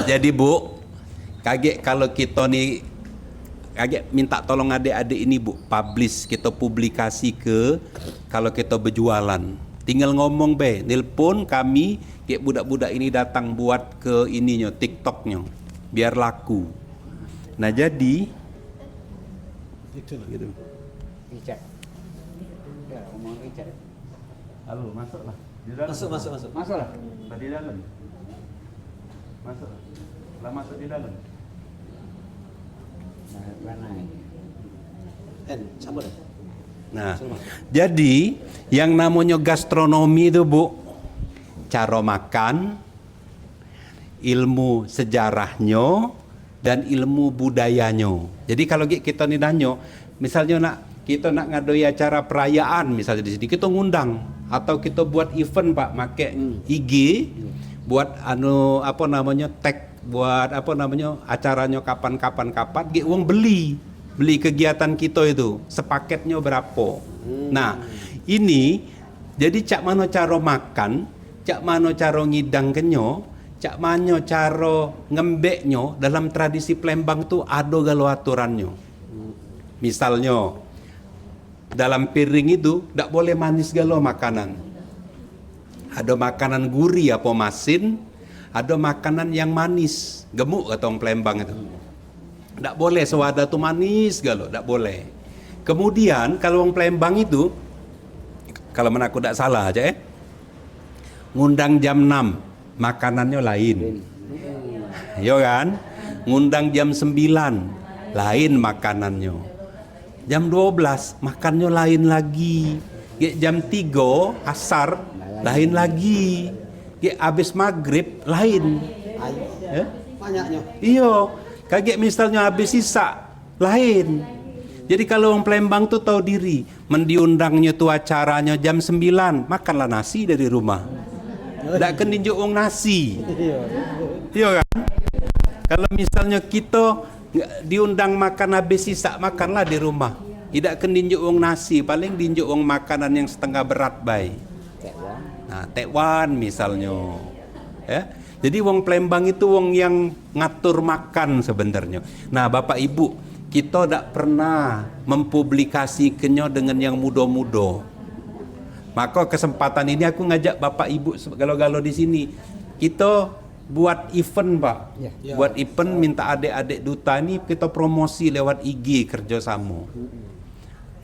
Jadi Bu, kaget kalau kita nih kaget minta tolong adik-adik ini Bu, kita publikasi ke kalau kita berjualan. Tinggal ngomong nelpon kami, kayak budak-budak ini datang buat ke ininya, TikToknya, biar laku. Nah jadi, gitu. Richard. Ya, ngomong Richard. Halo, masuklah. Masuk. Masuklah. Di dalam. Masuk. Lah masuk di dalam. Mana ini? Sama dah. Nah, jadi yang namanya gastronomi itu Bu, cara makan, ilmu sejarahnya, dan ilmu budayanya. Jadi kalau kita nih nanya, misalnya kita nak ngadoi acara perayaan misalnya di sini, kita ngundang atau kita buat event Pak, make IG, buat tag, buat acaranya kapan, uang beli. beli kegiatan kita itu sepaketnya berapa. Nah ini jadi cak mano caro makan, cak mano caro ngidang kenyo, cak mano caro ngembeknyo dalam tradisi Palembang tuh ada galo aturannya. Misalnya dalam piring itu tidak boleh manis galo makanan. Ada makanan gurih apa masin, ada makanan yang manis, gemuk kata orang Palembang itu. Tidak boleh sewada tuh manis galo, tidak boleh. Kemudian kalau orang Palembang itu, kalau mana aku tidak salah aja ngundang jam 6, makanannya lain. Yo kan? Ngundang jam 9, lain makanannya. Jam 12, makannya lain lagi. Jam 3, asar, lain lagi. Habis maghrib, lain. Banyaknya. Iyo, kayak misalnya habis sisa, lain. Jadi kalau orang Palembang tuh tahu diri, mendiundangnya tuh acaranya jam 9, makanlah nasi dari rumah. Tidak akan dinjuk wong nasi. Iya kan? Kalau misalnya kita diundang makan habis sisa, makanlah di rumah. Tidak akan dinjuk wong nasi, paling dinjuk wong makanan yang setengah berat baik. Nah, tekwan misalnya. Ya. Jadi wong Palembang itu wong yang ngatur makan sebenarnya. Nah, Bapak Ibu, kita tidak pernah mempublikasikannya dengan yang muda-muda. Maka kesempatan ini aku ngajak Bapak Ibu galo-galo di sini. Kita buat event, Pak. Buat event minta adik-adik duta ini kita promosi lewat IG kerjasama.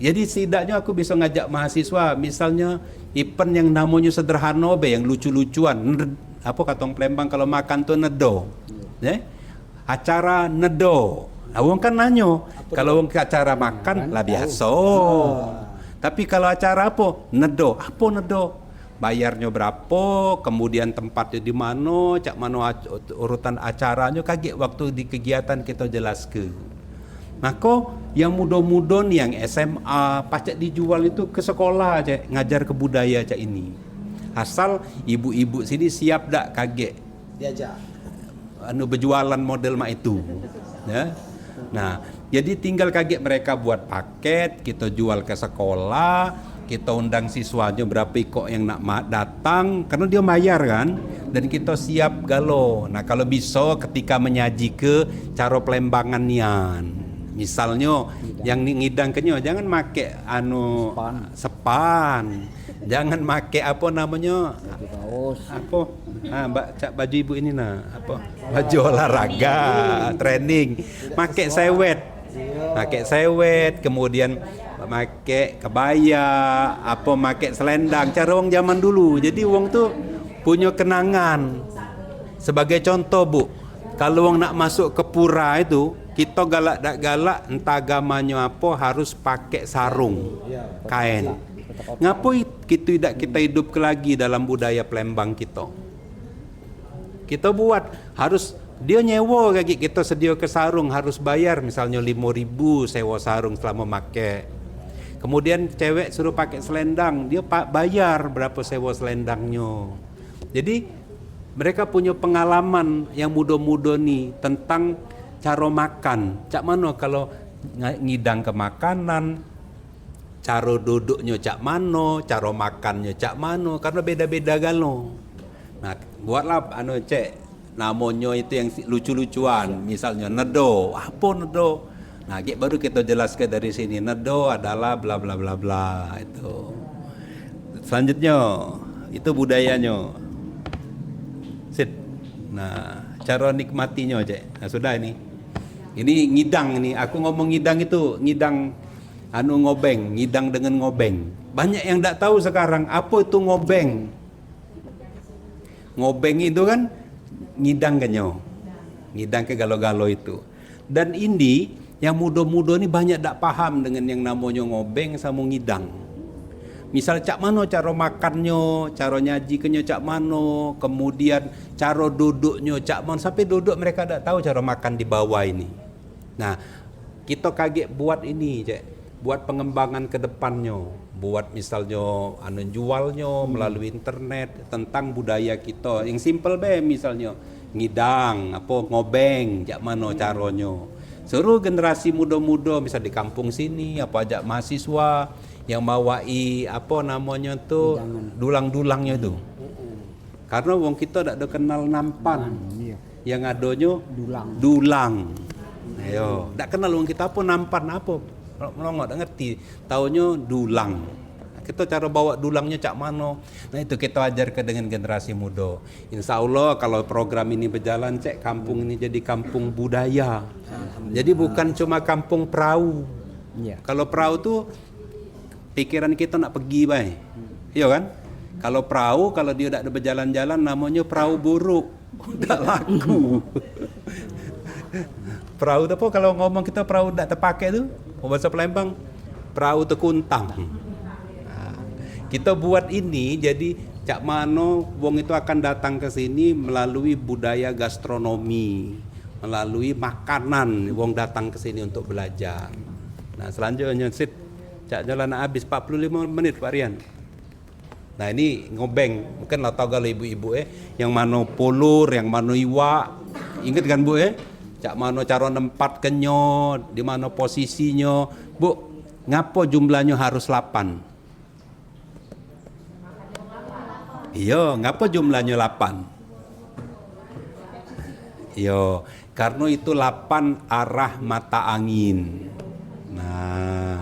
Jadi setidaknya aku bisa ngajak mahasiswa, misalnya event yang namanya sederhana be, yang lucu-lucuan. Apa kata orang Palembang kalau makan tuh nedo. Acara nedo. Awang kan nanyo, kalau wong acara makan lah biasa. Tapi kalau acara apa? Nedo. Apa nedo? Bayarnya berapa? Kemudian tempatnya di mana? Cak mana urutan acaranya? Kaget waktu di kegiatan kita jelaskan. Maka yang muda-muda nih, yang SMA, pacak dijual itu ke sekolah aja, ngajar ke budaya cak ini. Asal ibu-ibu sini siap dak kaget. Diajak. Berjualan model mak itu. Ya. Nah, jadi tinggal kaget mereka buat paket, kita jual ke sekolah, kita undang siswanya berapa kok yang nak datang, karena dia bayar kan, dan kita siap galo. Nah, kalau bisa ketika menyaji ke cara Pelembangan nian, misalnya yang ngidang kenyo jangan make sepan, jangan make apa namanya, apa Mbak cak baju ibu ini nah apa baju olahraga training, make sewet, kemudian make kebaya, apa make selendang, cara wong zaman dulu. Jadi wong tuh punya kenangan. Sebagai contoh Bu, kalau wong nak masuk ke pura itu, kita galak dak galak entah agamanya apa harus pakai sarung kain. Ngapoi kita hidup lagi dalam budaya Palembang kita? Kita buat harus dia nyewa kayak kita sedia ke sarung harus bayar misalnya 5.000 sewa sarung selama make. Kemudian cewek suruh pakai selendang, dia bayar berapa sewa selendangnya. Jadi mereka punya pengalaman yang muda-muda nih tentang cara makan. Cak mano kalau ngidang ke makanan, cara duduknya cak mano, cara makannya cak mano, karena beda-beda galo. Nah, buatlah namanya itu yang lucu-lucuan, misalnya nedo. Apa nedo? Nah, baru kita jelaskan dari sini. Nedo adalah bla bla bla bla itu. Selanjutnya itu budayanya. Sit. Nah, cara nikmatinya Nah, sudah ini. Ini ngidang ini. Aku ngomong ngidang itu ngidang ngobeng, ngidang dengan ngobeng. Banyak yang tidak tahu sekarang apa itu ngobeng. Ngobeng itu kan ngidang kenyo, ngidang ke galo-galo itu. Dan ini yang muda-muda ini banyak tak paham dengan yang namanya ngobeng sama ngidang. Misal cak mano cara makannya, cara nyaji kenyo cak mano, kemudian cara duduknya cak mano, sampai duduk mereka tak tahu cara makan di bawah ini. Nah, kita kaget buat ini buat pengembangan ke depannya. Buat misalnya jualnya melalui internet tentang budaya kita yang simple be, misalnya ngidang apa ngobeng jak mano caronyo. Seluruh generasi muda-muda misal di kampung sini apa ajak mahasiswa yang mawai apa namanya tuh dulang-dulangnya tuh. Karena wong kita tak ada kenal nampan. Yang adonyo dulang. Ayo, tak kenal wong kita apa nampan apa. Melongok tak ngerti. Taunya dulang. Kita cara bawa dulangnya cak mano. Nah itu kita ajarkan dengan generasi muda. Insya Allah kalau program ini berjalan, cek kampung ini jadi kampung budaya. Jadi bukan cuma kampung perahu. Kalau perahu tuh pikiran kita nak pergi baik. Iya kan? Kalau perahu, kalau dia tidak ada berjalan-jalan namanya perahu buruk. Udah laku. Perahu tu apa kalau ngomong kita perahu tidak terpakai tu? Bahasa Palembang perahu terkuntang. Kita buat ini jadi cak mano wong itu akan datang ke sini melalui budaya gastronomi, melalui makanan wong datang ke sini untuk belajar. Nah, selanjutnya sit cak jalan habis 45 menit Pak Rian. Nah, ini ngobeng, mungkin lah tahu kalau ibu-ibu yang mano pulur, yang mano iwa. Ingat kan Bu cak mano cara nempat kenyo, di mana posisinya. Bu, ngapo jumlahnya harus 8? Iya, ngapa jumlahnya 8? Iya, karena itu 8 arah mata angin. Nah,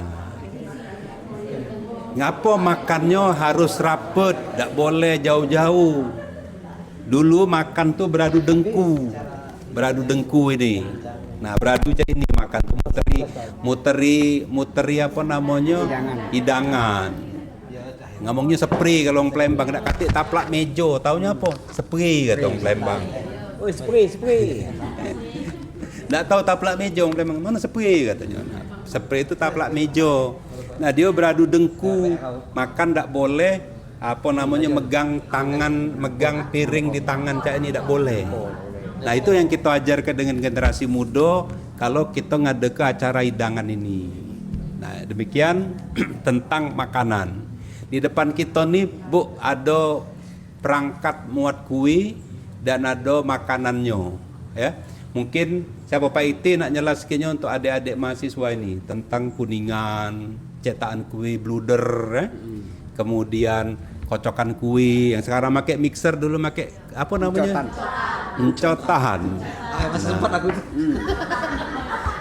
ngapa makannya harus rapet, tak boleh jauh-jauh. Dulu makan tuh beradu dengku ini. Nah, beradu jadi ini makan tuh muteri apa namanya? Hidangan. Ngomongnya spray kalau orang Palembang nak katik taplak mejo, taunya apa? Spray kata orang Palembang. Oh, spray. Tak tahu taplak mejo orang Palembang. Mana spray katanya. Nah, spray itu taplak mejo. Nah, dia beradu dengku, makan tak boleh apa namanya megang piring di tangan cak ini tak boleh. Nah, itu yang kita ajarkan dengan generasi muda kalau kita ngada ke acara hidangan ini. Nah, demikian tentang makanan. Di depan kita nih Bu ada perangkat muat kue dan ada makanannya ya. Mungkin siapa Pak Iti nak jelaskannya untuk adik-adik mahasiswa ini tentang kuningan, cetakan kue bluder ya. Kemudian kocokan kue yang sekarang pakai mixer, dulu pakai apa namanya? Encotan. Masih sempat aku itu.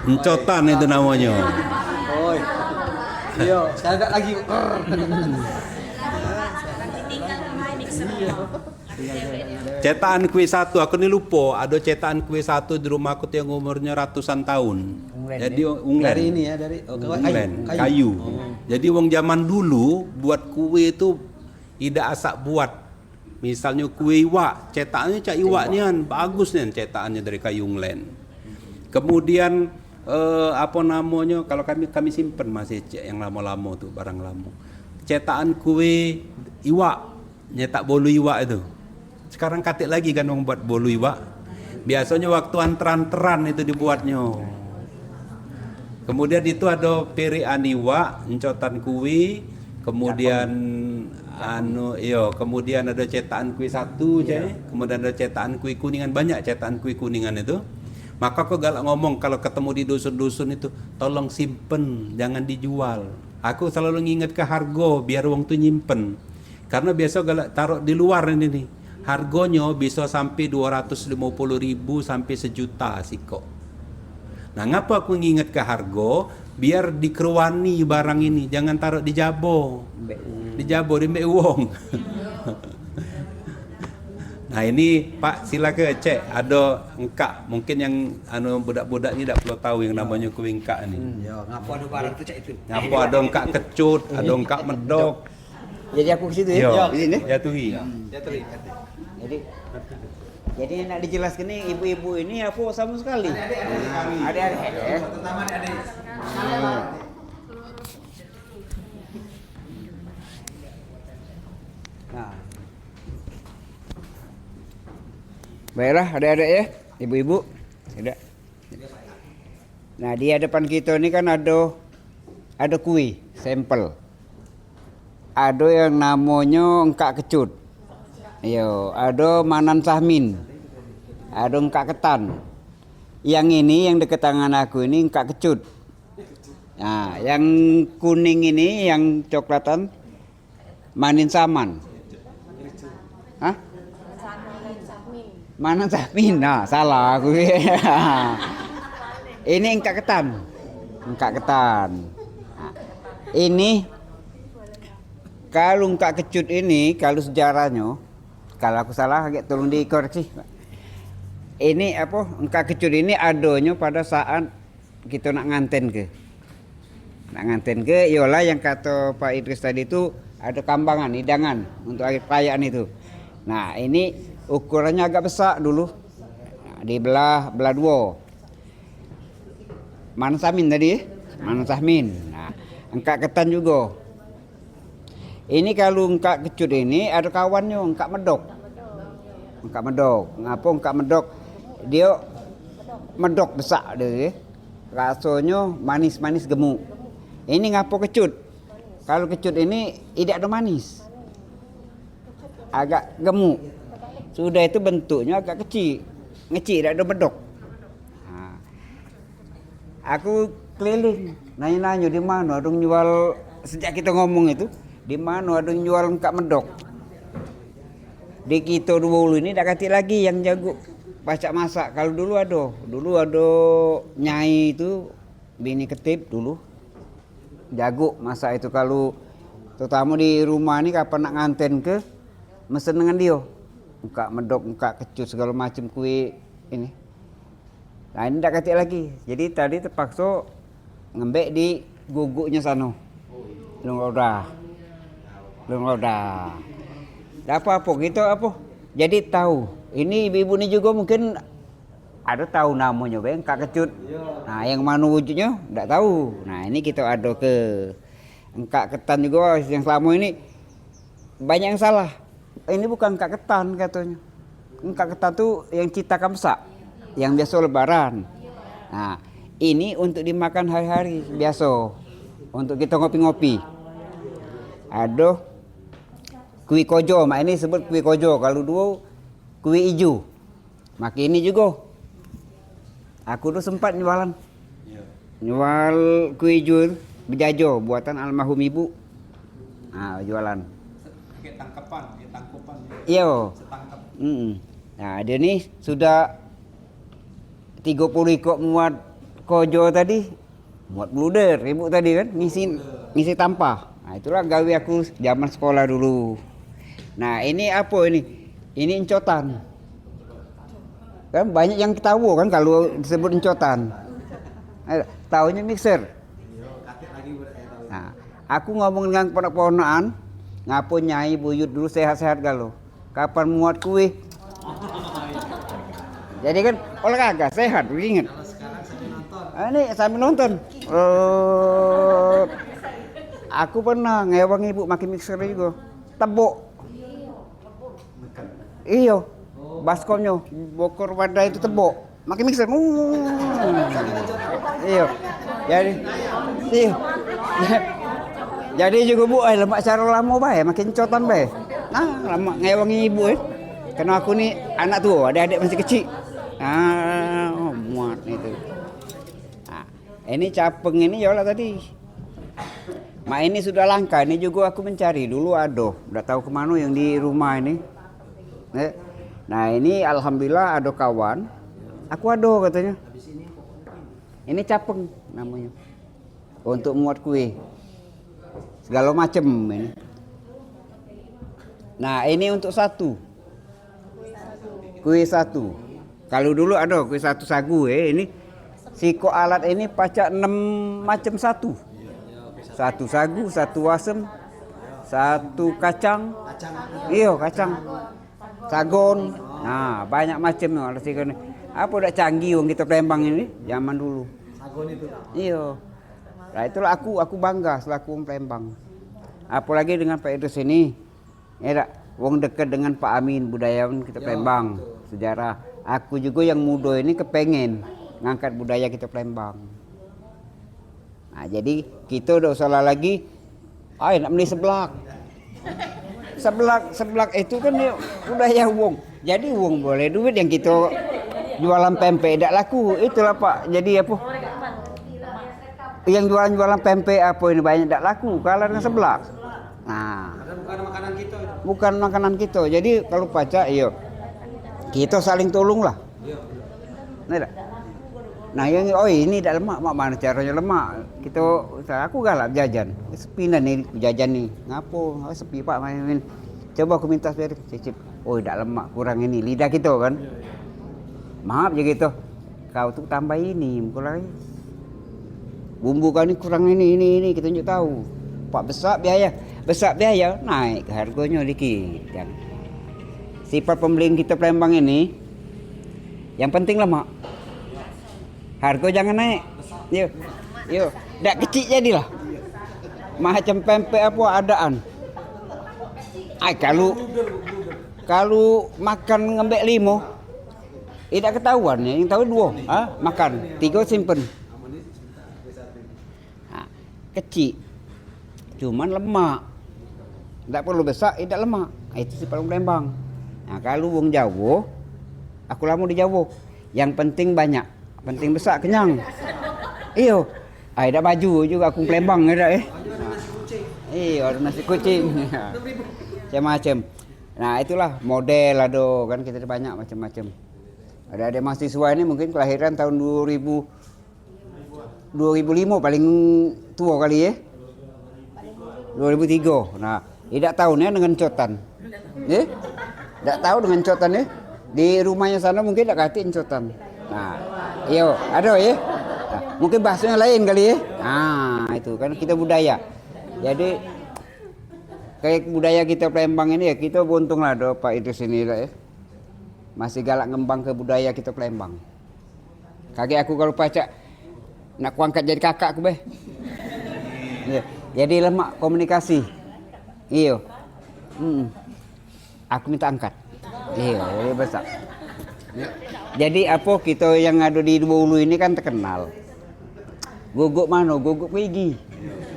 Encotan itu namanya. Oh. Iya, sekarang enggak lagi. Cetakan kue satu, aku nih lupa. Ada cetakan kue satu di rumah aku yang umurnya ratusan tahun. Jadi unglen. Dari ini ya, dari kayu. Jadi wong zaman dulu buat kue itu tidak asak buat. Misalnya kue iwak, cetakannya cak iwak nian, bagus nian cetakannya dari kayu unglen. Kemudian apa namanya? Kalau kami simpen masih yang lama-lama tuh barang lama. Cetakan kue iwak, nyetak bolu iwak itu. Sekarang katik lagi kan orang buat bolu iwak. Biasanya waktu anteran-anteran itu dibuatnya. Kemudian itu ada perian iwak, encotan kue, kemudian kemudian ada cetakan kue satu kemudian ada cetakan kue kuningan, banyak cetakan kue kuningan itu. Maka aku galak ngomong kalau ketemu di dusun-dusun itu, tolong simpen, jangan dijual. Aku selalu nginget ke harga biar wong tuh nyimpen. Karena biasa galak taruh di luar ini nih. Harganya bisa sampai 250.000 sampai 1 juta siko. Nah, ngapa aku nginget ke harga? Biar dikerwani barang ini, jangan taruh di jabo. Di jabo di mbek wong. Nah, ini Pak silakan cek, ada engkak. Mungkin yang budak-budak ini tidak perlu tahu yang namanya kue engkak ini. Ya, ngapa ada barang itu cek itu. Ngapa ada engkak kecut, ada engkak medok. Jadi aku ke situ ya. Yo, Ini. ya tuhi. Jadi nak dijelaskan nih ibu-ibu ini apa sama sekali. Adik-adik ya. Terutama adik. Nah. Baiklah adik-adik ya, ibu-ibu. Sudah. Nah, di hadapan kita ini kan ada kue sampel. Ada yang namanya engkak kecut. Yo, ada manan sahmin. Ada engkak ketan. Yang ini yang dekat tangan aku ini engkak kecut. Nah, yang kuning ini yang coklatan manin saman. Hah? Mana samin? Nah, salah aku. Ini engkak ketan. Engkak ketan. Nah, ini kalau engkak kecut ini, kalau sejarahnya, kalau aku salah tolong dikoreksi. Ini apa? Engkak kecut ini adanya pada saat kita nak nganten ke. Nak nganten ke, yola yang kata Pak Idris tadi itu ada kambangan, hidangan untuk akhir perayaan itu. Nah, ini ukurannya agak besar dulu. Nah, dibelah dua. Mana samin tadi? Mana samin. Nah, engkak ketan juga. Ini kalau engkak kecut ini ada kawannya, engkak medok. Engkak medok. Ngapa engkak medok? Dia medok besar dia. Rasanya manis-manis gemuk. Ini ngapa kecut? Kalau kecut ini tidak ada manis. Agak gemuk. Sudah itu bentuknya agak kecil. Ngecil, tidak ada medok. Nah, aku keliling, nanya-nanya di mana ada jual, sejak kita ngomong itu, di mana ada jual engkak medok. Di kita dulu ini dah kati lagi yang jago baca masak. Kalau dulu ada nyai itu bini ketip dulu. Jago masak itu, kalau terutama di rumah ni kapan nak nganten ke mesen dengan dia. Engkak medok, engkak kecut segala macam kue ini. Nah, ini dah kati lagi. Jadi tadi terpaksa ngembek di guguknya sana. Belum udah. Dah apa-apa kita apa? Jadi tahu. Ini ibu-ibu ni juga mungkin ada tahu namanya bang, engkak kecut. Nah, yang mana wujudnya enggak tahu. Nah, ini kita ada ke engkak ketan juga yang selama ini banyak yang salah. Ini bukan engkak ketan katanya. Engkak ketan tuh yang cita kamsa, yang biasa lebaran. Nah, ini untuk dimakan hari-hari biasa. Untuk kita ngopi-ngopi. Ada kui kojo, mak ini sebut kui kojo. Kalau dulu kui ijo. Maka ini juga. Aku tuh sempat jualan. Jual kue hijau berjajo buatan almarhum ibu. Nah, jualan. Kayak tangkapan. Iya. Nah, dia ni sudah 30 ikut muat kojo tadi. Muat bluder, ibu tadi kan ngisi tampah. Nah, itulah gawe aku zaman sekolah dulu. Nah, ini apa ini? Ini encotan. Kan banyak yang tahu kan kalau disebut encotan. Tahunya mixer. Nah, aku ngomong dengan ponak-ponakan, ngapo nyai buyut dulu sehat-sehat galau. Kapan muat kue? Jadi kan olahraga sehat, ingat. Ini sambil nonton. Aku pernah ngewang ibu makin mixer juga. Tebok. Iyo. Baskomnya bokor wadah itu tebok makin mixer. Iya. Jadi juga bu lemak cara lama bae makin cotan bae. Nah, lama ngewangi ibu karena aku ni anak tua, adik-adik masih kecil. Muat itu. Nah, ini capeng ini yola tadi. Mak ini sudah langka, ini juga aku mencari dulu ada, udah tahu kemana yang di rumah ini. Nah, ini alhamdulillah ada kawan. Aku ada katanya. Ini capeng namanya. Untuk muat kue. Segala macam ini. Nah, ini untuk satu. Kue satu. Kalau dulu ada kue satu sagu ini siko alat ini pacak 6 macam satu. Satu sagu, satu asem, satu kacang. Iya, kacang. Sagon. Nah, banyak macam no alat siko ini. Apa udah canggih wong kita Palembang ini zaman dulu. Sagon itu. Iya. Nah, itulah aku bangga selaku wong Palembang. Apalagi dengan Pak Idris ini. Ya, wong dekat dengan Pak Amin budayawan kita Palembang. Sejarah. Aku juga yang muda ini kepengen ngangkat budaya kita Palembang. Nah, jadi kita udah salah lagi. Nak beli seblak. Seblak itu kan ya budaya wong. Jadi wong boleh duit yang kita jualan pempek tidak laku. Itulah Pak. Jadi apa? Yang jualan pempek apa ini banyak tidak laku. Kalau yang sebelah. Nah, Bukan makanan kita itu. bukan makanan kita. Jadi kalau pacak, iya, kita saling tolong lah. Nah yang ini tidak lemak, mak mana caranya lemak? Aku galak jajan, sepi nih jajan nih. Ngapo? Sepi Pak main. Coba aku minta sepeda, cicip. Oh tidak lemak, kurang ini lidah kita kan. Maaf ya gitu. Kau tuh tambah ini, kurang lagi. Bumbu kau ini kurang ini kita tunjuk tahu. Pak besar biaya naik harganya dikit. Kan. Sifat pembelian kita Palembang ini, yang penting lemak. Harga jangan naik. Yuk, dak kecil jadilah. Macam pempek apa adaan. Kalau makan ngembek 5, tidak ketahuan ya. Yang tahu 2, makan 3 simpen. Kecil, cuman lemak. Tidak perlu besar, tidak lemak. Itu sifat Palembang. Nah, kalau wong Jawa, aku lama di Jawa. Yang penting banyak, penting besar kenyang. Iyo, ada baju juga aku Palembang ada Iyo, ada nasi kucing. Macam-macam. Nah, itulah model ada kan kita ada banyak macam-macam. Ada mahasiswa ini mungkin kelahiran tahun 2005 paling tua kali ya. 2003. Nah, tidak tahu nih dengan cotan. Tidak tahu dengan cotan ya. Di rumahnya sana mungkin tidak katiin cotan. Nah, iyo, ada ya. Nah, mungkin bahasanya lain kali ya. Nah, itu kan kita budaya. Jadi kayak budaya kita Palembang ini ya kita beruntung lah do Pak Idris ini lah ya. Masih galak ngembang ke budaya kita Palembang. Kakek aku kalau pacak nak kuangkat jadi kakak aku beh. Ya, jadi lemak komunikasi. Iyo. Aku minta angkat. Iya, jadi besar. Jadi apa kita yang ada di Bulu ini kan terkenal. Guguk mana? Guguk Pigi.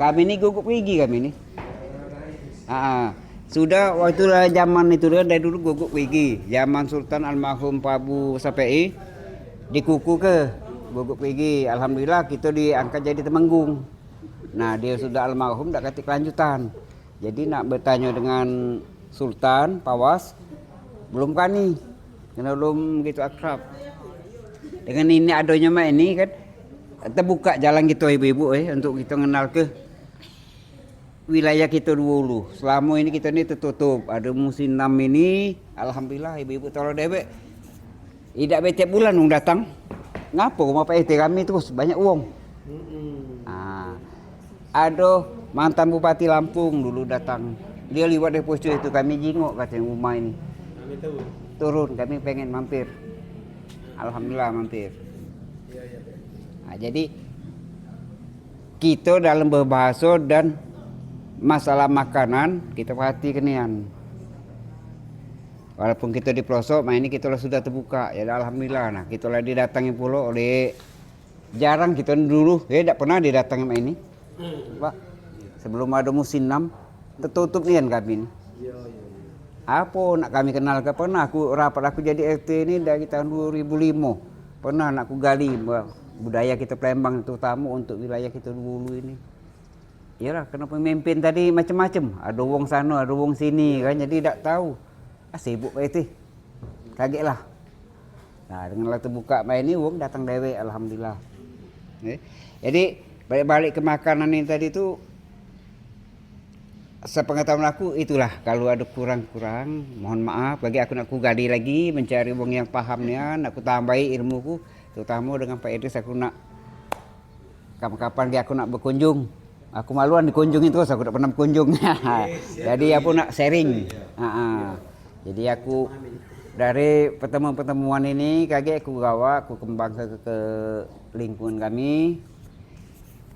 Kami ini guguk Pigi kami ini. Sudah waktu zaman itu dari dulu guguk Pigi. Zaman Sultan almarhum Pak Abu Sapei dikuku ke guguk Pigi. Alhamdulillah kita diangkat jadi temenggung. Nah dia sudah almarhum tak ketik lanjutan. Jadi nak bertanya dengan Sultan Pawas belum kani, karena belum gitu akrab. Dengan ini adanya mak ini kan terbuka jalan kita ibu-ibu untuk kita kenal ke wilayah kita dulu. Selama ini kita ini tertutup. Ada musim 6 ini, alhamdulillah ibu-ibu tolong dewek. Tidak setiap bulan dong datang. Ngapa rumah Pak RT kami terus banyak uang. Ada mantan Bupati Lampung dulu datang. Dia lewat depo itu kami jingok katanya rumah ini. Turun kami pengen mampir. Alhamdulillah mampir. Nah, jadi kita dalam berbahasa dan masalah makanan kita perhatikan nian. Walaupun kita di pelosok, ini kita sudah terbuka. Ya alhamdulillah. Nah, kita lah didatangi pula oleh jarang kita dulu, tidak pernah didatangi ini. Pak, sebelum ada musim 6 tertutup nian kami ini. Apa nak kami kenal ke pernah aku rapat aku jadi RT ini dari tahun 2005. Pernah nak aku gali budaya kita Palembang terutama untuk wilayah kita dulu ini. Iyalah kena pemimpin tadi macam-macam. Ada wong sana, ada wong sini kan jadi tidak tahu. Sibuk Pak RT. Kagetlah. Nah, dengan terbuka main ini wong datang dewe alhamdulillah. Jadi balik-balik ke makanan ini tadi itu sepengetahuan aku itulah kalau ada kurang-kurang mohon maaf bagi aku nak ku gali lagi mencari wong yang pahamnya nak ku tambahi ilmuku terutama dengan Pak Idris aku nak kapan-kapan aku nak berkunjung aku maluan dikunjungi terus aku tak pernah berkunjung jadi aku nak sharing jadi aku dari pertemuan-pertemuan ini kaget aku bawa aku kembang ke lingkungan kami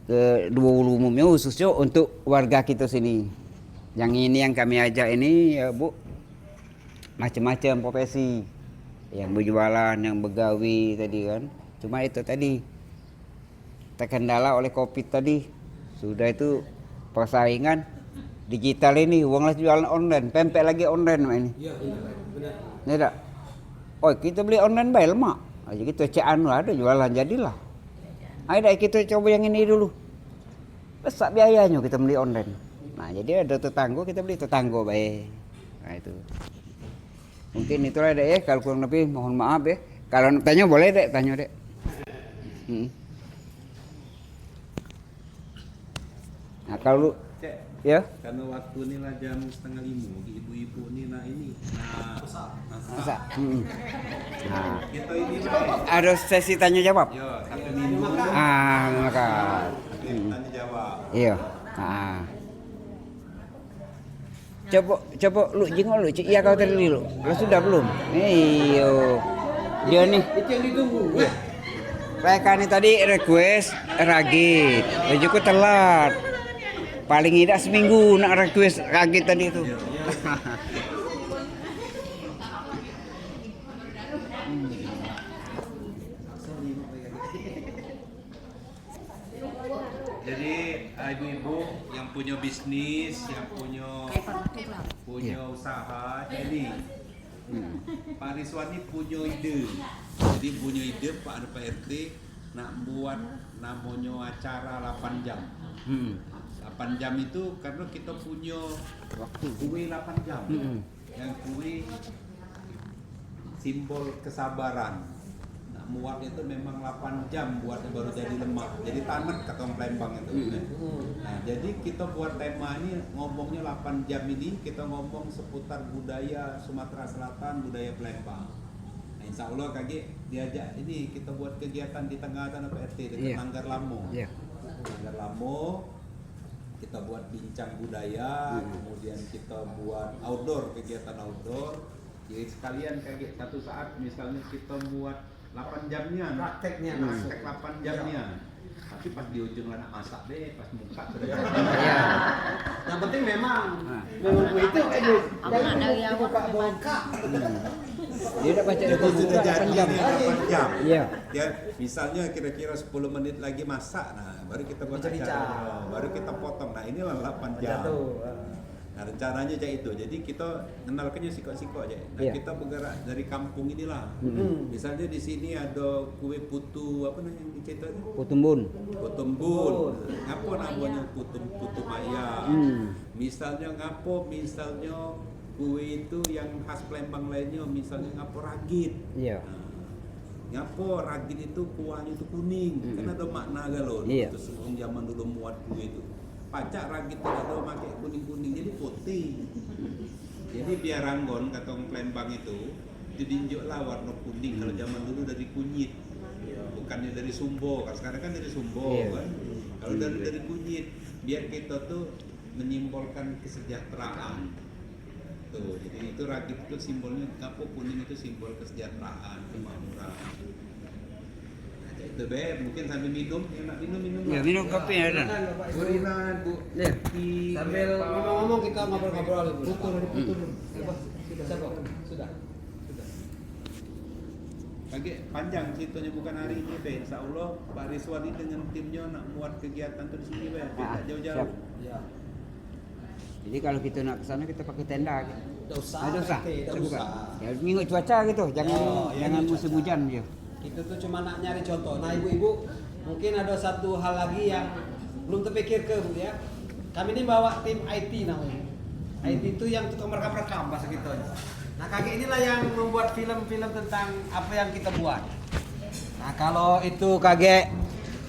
ke dua ulu umumnya khususnya untuk warga kita sini. Yang ini yang kami ajak ini ya Bu macam-macam profesi yang berjualan, yang begawi tadi kan. Cuma itu tadi terkendala oleh Covid tadi. Sudah itu persaingan digital ini, uang lah jualan online, pempek lagi online ini. Iya benar. Oh kita beli online bayar lemak. Jadi kita cek anu ada jualan jadilah. Ayo dah kita coba yang ini dulu. Besar biayanya kita beli online. Nah jadi ada tetangga kita beli tetangga baik. Nah itu. Mungkin itulah dek ya. Kalau kurang lebih mohon maaf ya. Kalau tanya boleh dek, tanya dek. Nah kalau ya. Karena waktu ini lah jam 4:30, ibu-ibu ini masak. Nah, Kita ini ada sesi tanya jawab. yo sampai minum Maka. tanya jawab. Iya. Coba lu jengol lu, iya kau tadi lu. Lu sudah belum? Iyo. Dia nih. Itu yang ditunggu. Mereka nih tadi request ragit. Bajuku telat. Paling tidak seminggu nak request ragit tadi itu. Jadi ibu-ibu yang punya bisnis, yang punya usaha, jadi Pak Rizwan ini punya ide. Jadi punya ide Pak RT nak buat namanya acara 8 jam. 8 jam itu karena kita punya waktu kue 8 jam. Yang kue simbol kesabaran. Nah, muat itu memang 8 jam buatnya baru jadi lemak. Jadi tamat kata orang Palembang itu. Nah, jadi kita buat tema ini ngomongnya 8 jam ini kita ngomong seputar budaya Sumatera Selatan, budaya Palembang. Nah, insya Allah kaget diajak ini kita buat kegiatan di tengah tanah PRT dekat Langgar Lamo. Langgar Lamo kita buat bincang budaya, kemudian kita buat outdoor, kegiatan outdoor. Jadi sekalian kayak satu saat misalnya kita buat 8 jamnya, Prakteknya praktek 8 jamnya. Tapi pas di ujung anak masak deh, pas muka sudah. Yang penting memang gue itu jangan buka bongkar. Dia udah baca Jadi sudah jadi 8 jam. Iya. Ya, misalnya kira-kira 10 menit lagi masak, nah baru kita buat acara, baru kita potong. Nah inilah 8 jam. Nah rencananya aja itu, jadi kita kenalkannya sikok-sikok aja. Nah kita bergerak dari kampung inilah. Misalnya di sini ada kue putu apa namanya yang diceritanya? Putumbun. Putumbun. Ngapo namanya putu maya. Misalnya ngapo, misalnya kue itu yang khas Palembang lainnya, misalnya ngapo ragit. Iya. Ngapo ragit itu kuahnya itu kuning, kan ada makna galon. Iya. Terus sebelum zaman dulu muat kue itu. Pacak ragit tidak ada pakai kuning-kuning jadi putih. Jadi biar ranggon kata orang Palembang itu diinjuklah warna kuning kalau zaman dulu dari kunyit. Bukannya dari sumbo, kalau sekarang kan dari sumbo kan. Kalau dari kunyit biar kita tuh menyimbolkan kesejahteraan. Tuh, jadi itu ragit itu simbolnya apa kuning itu simbol kesejahteraan, kemakmuran. Itu mungkin sambil minum, yang nak minum Ya minum kopi ya dan. Burinan Bu. Ya. Sambil ngomong-ngomong kita ngobrol-ngobrol. Putur. Sudah. Lagi panjang ceritanya bukan hari ini, Be. Insya Allah Pak Rizwan ini dengan timnya nak muat kegiatan tuh di sini, Be. Tidak jauh-jauh. Ya. Jadi kalau kita nak ke sana kita pakai tenda gitu. Tidak usah. Ada usah. Tidak usah. Ya ngikut cuaca gitu, jangan musim hujan dia. Itu tuh cuma nak nyari contoh. Nah ibu-ibu mungkin ada satu hal lagi yang belum terpikir ke Bu ya. Kami ini bawa tim IT namanya. IT itu yang tukang merekam bahasa gitu. Nah kakek inilah yang membuat film-film tentang apa yang kita buat. Nah kalau itu kakek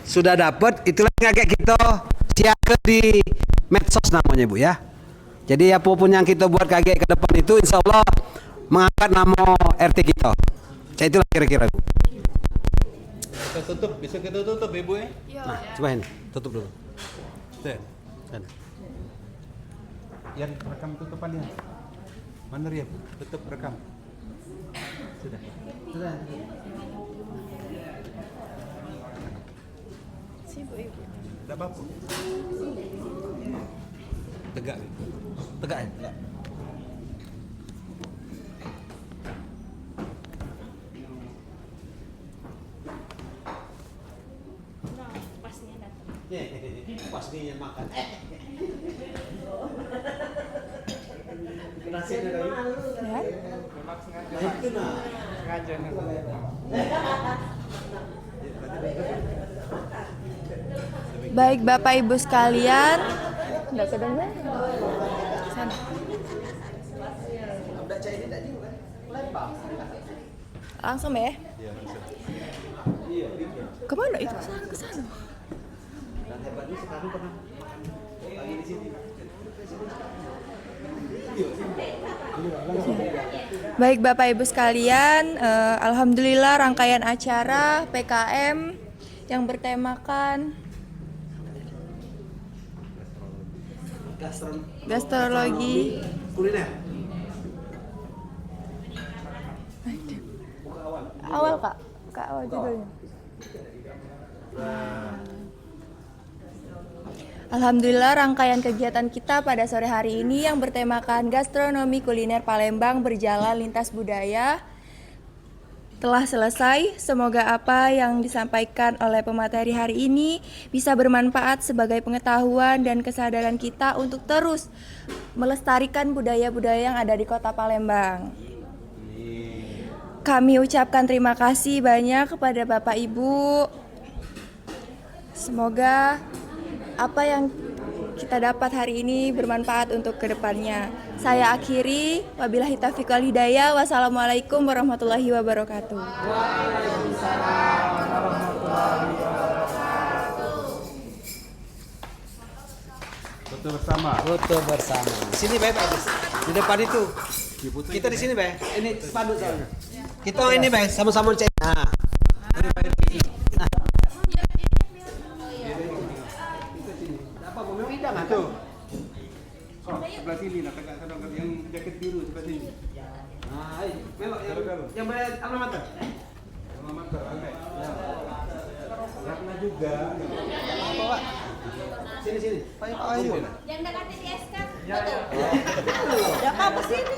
sudah dapat, itulah kakek kita share di medsos namanya Bu ya. Jadi apapun yang kita buat kakek ke depan itu insya Allah mengangkat nama RT kita. Jadi itulah kira-kira Bu. Kita tutup, bisa kita tutup Ibu ya? Nah, coba ini, tutup dulu. Tuh. Yang rekam tutupannya. Mana ya? Tutup rekam. Sudah. Sibuk ibu. Tidak apa-apa. Tegak. Tegak ya. Pastinya makan. Nasinya kayu. Ya. Nah, itu nah. Baik Bapak Ibu sekalian, nggak kedengeran. Sana. Langsung ya? Kemana itu? Ke sana. Baik Bapak Ibu sekalian, alhamdulillah rangkaian acara PKM yang bertemakan gastrologi kuliner. awal Kak awal judulnya. Alhamdulillah rangkaian kegiatan kita pada sore hari ini yang bertemakan gastronomi kuliner Palembang berjalan lintas budaya telah selesai. Semoga apa yang disampaikan oleh pemateri hari ini bisa bermanfaat sebagai pengetahuan dan kesadaran kita untuk terus melestarikan budaya-budaya yang ada di Kota Palembang. Kami ucapkan terima kasih banyak kepada Bapak Ibu. Semoga apa yang kita dapat hari ini bermanfaat untuk kedepannya. Saya akhiri, wabillahi taufiq wal hidayah. Wassalamualaikum warahmatullahi wabarakatuh. Foto bersama. Foto bersama. Sini Bay, di depan itu. Kita di sini Bay. Ini spanduk soalnya. Kita ini Bay, sama-sama cek. Nah. Apa mau indah mah tuh? Sebelah sini lah, tegak sana yang jaket biru sebelah sini. Nah, memang yang bayar alma mater. Sama mantap, oke. Ratna juga. Apa, Pak? Sini. Ayo. Yang dekati di SK. Ya apa sini?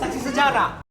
Saksi sejarah.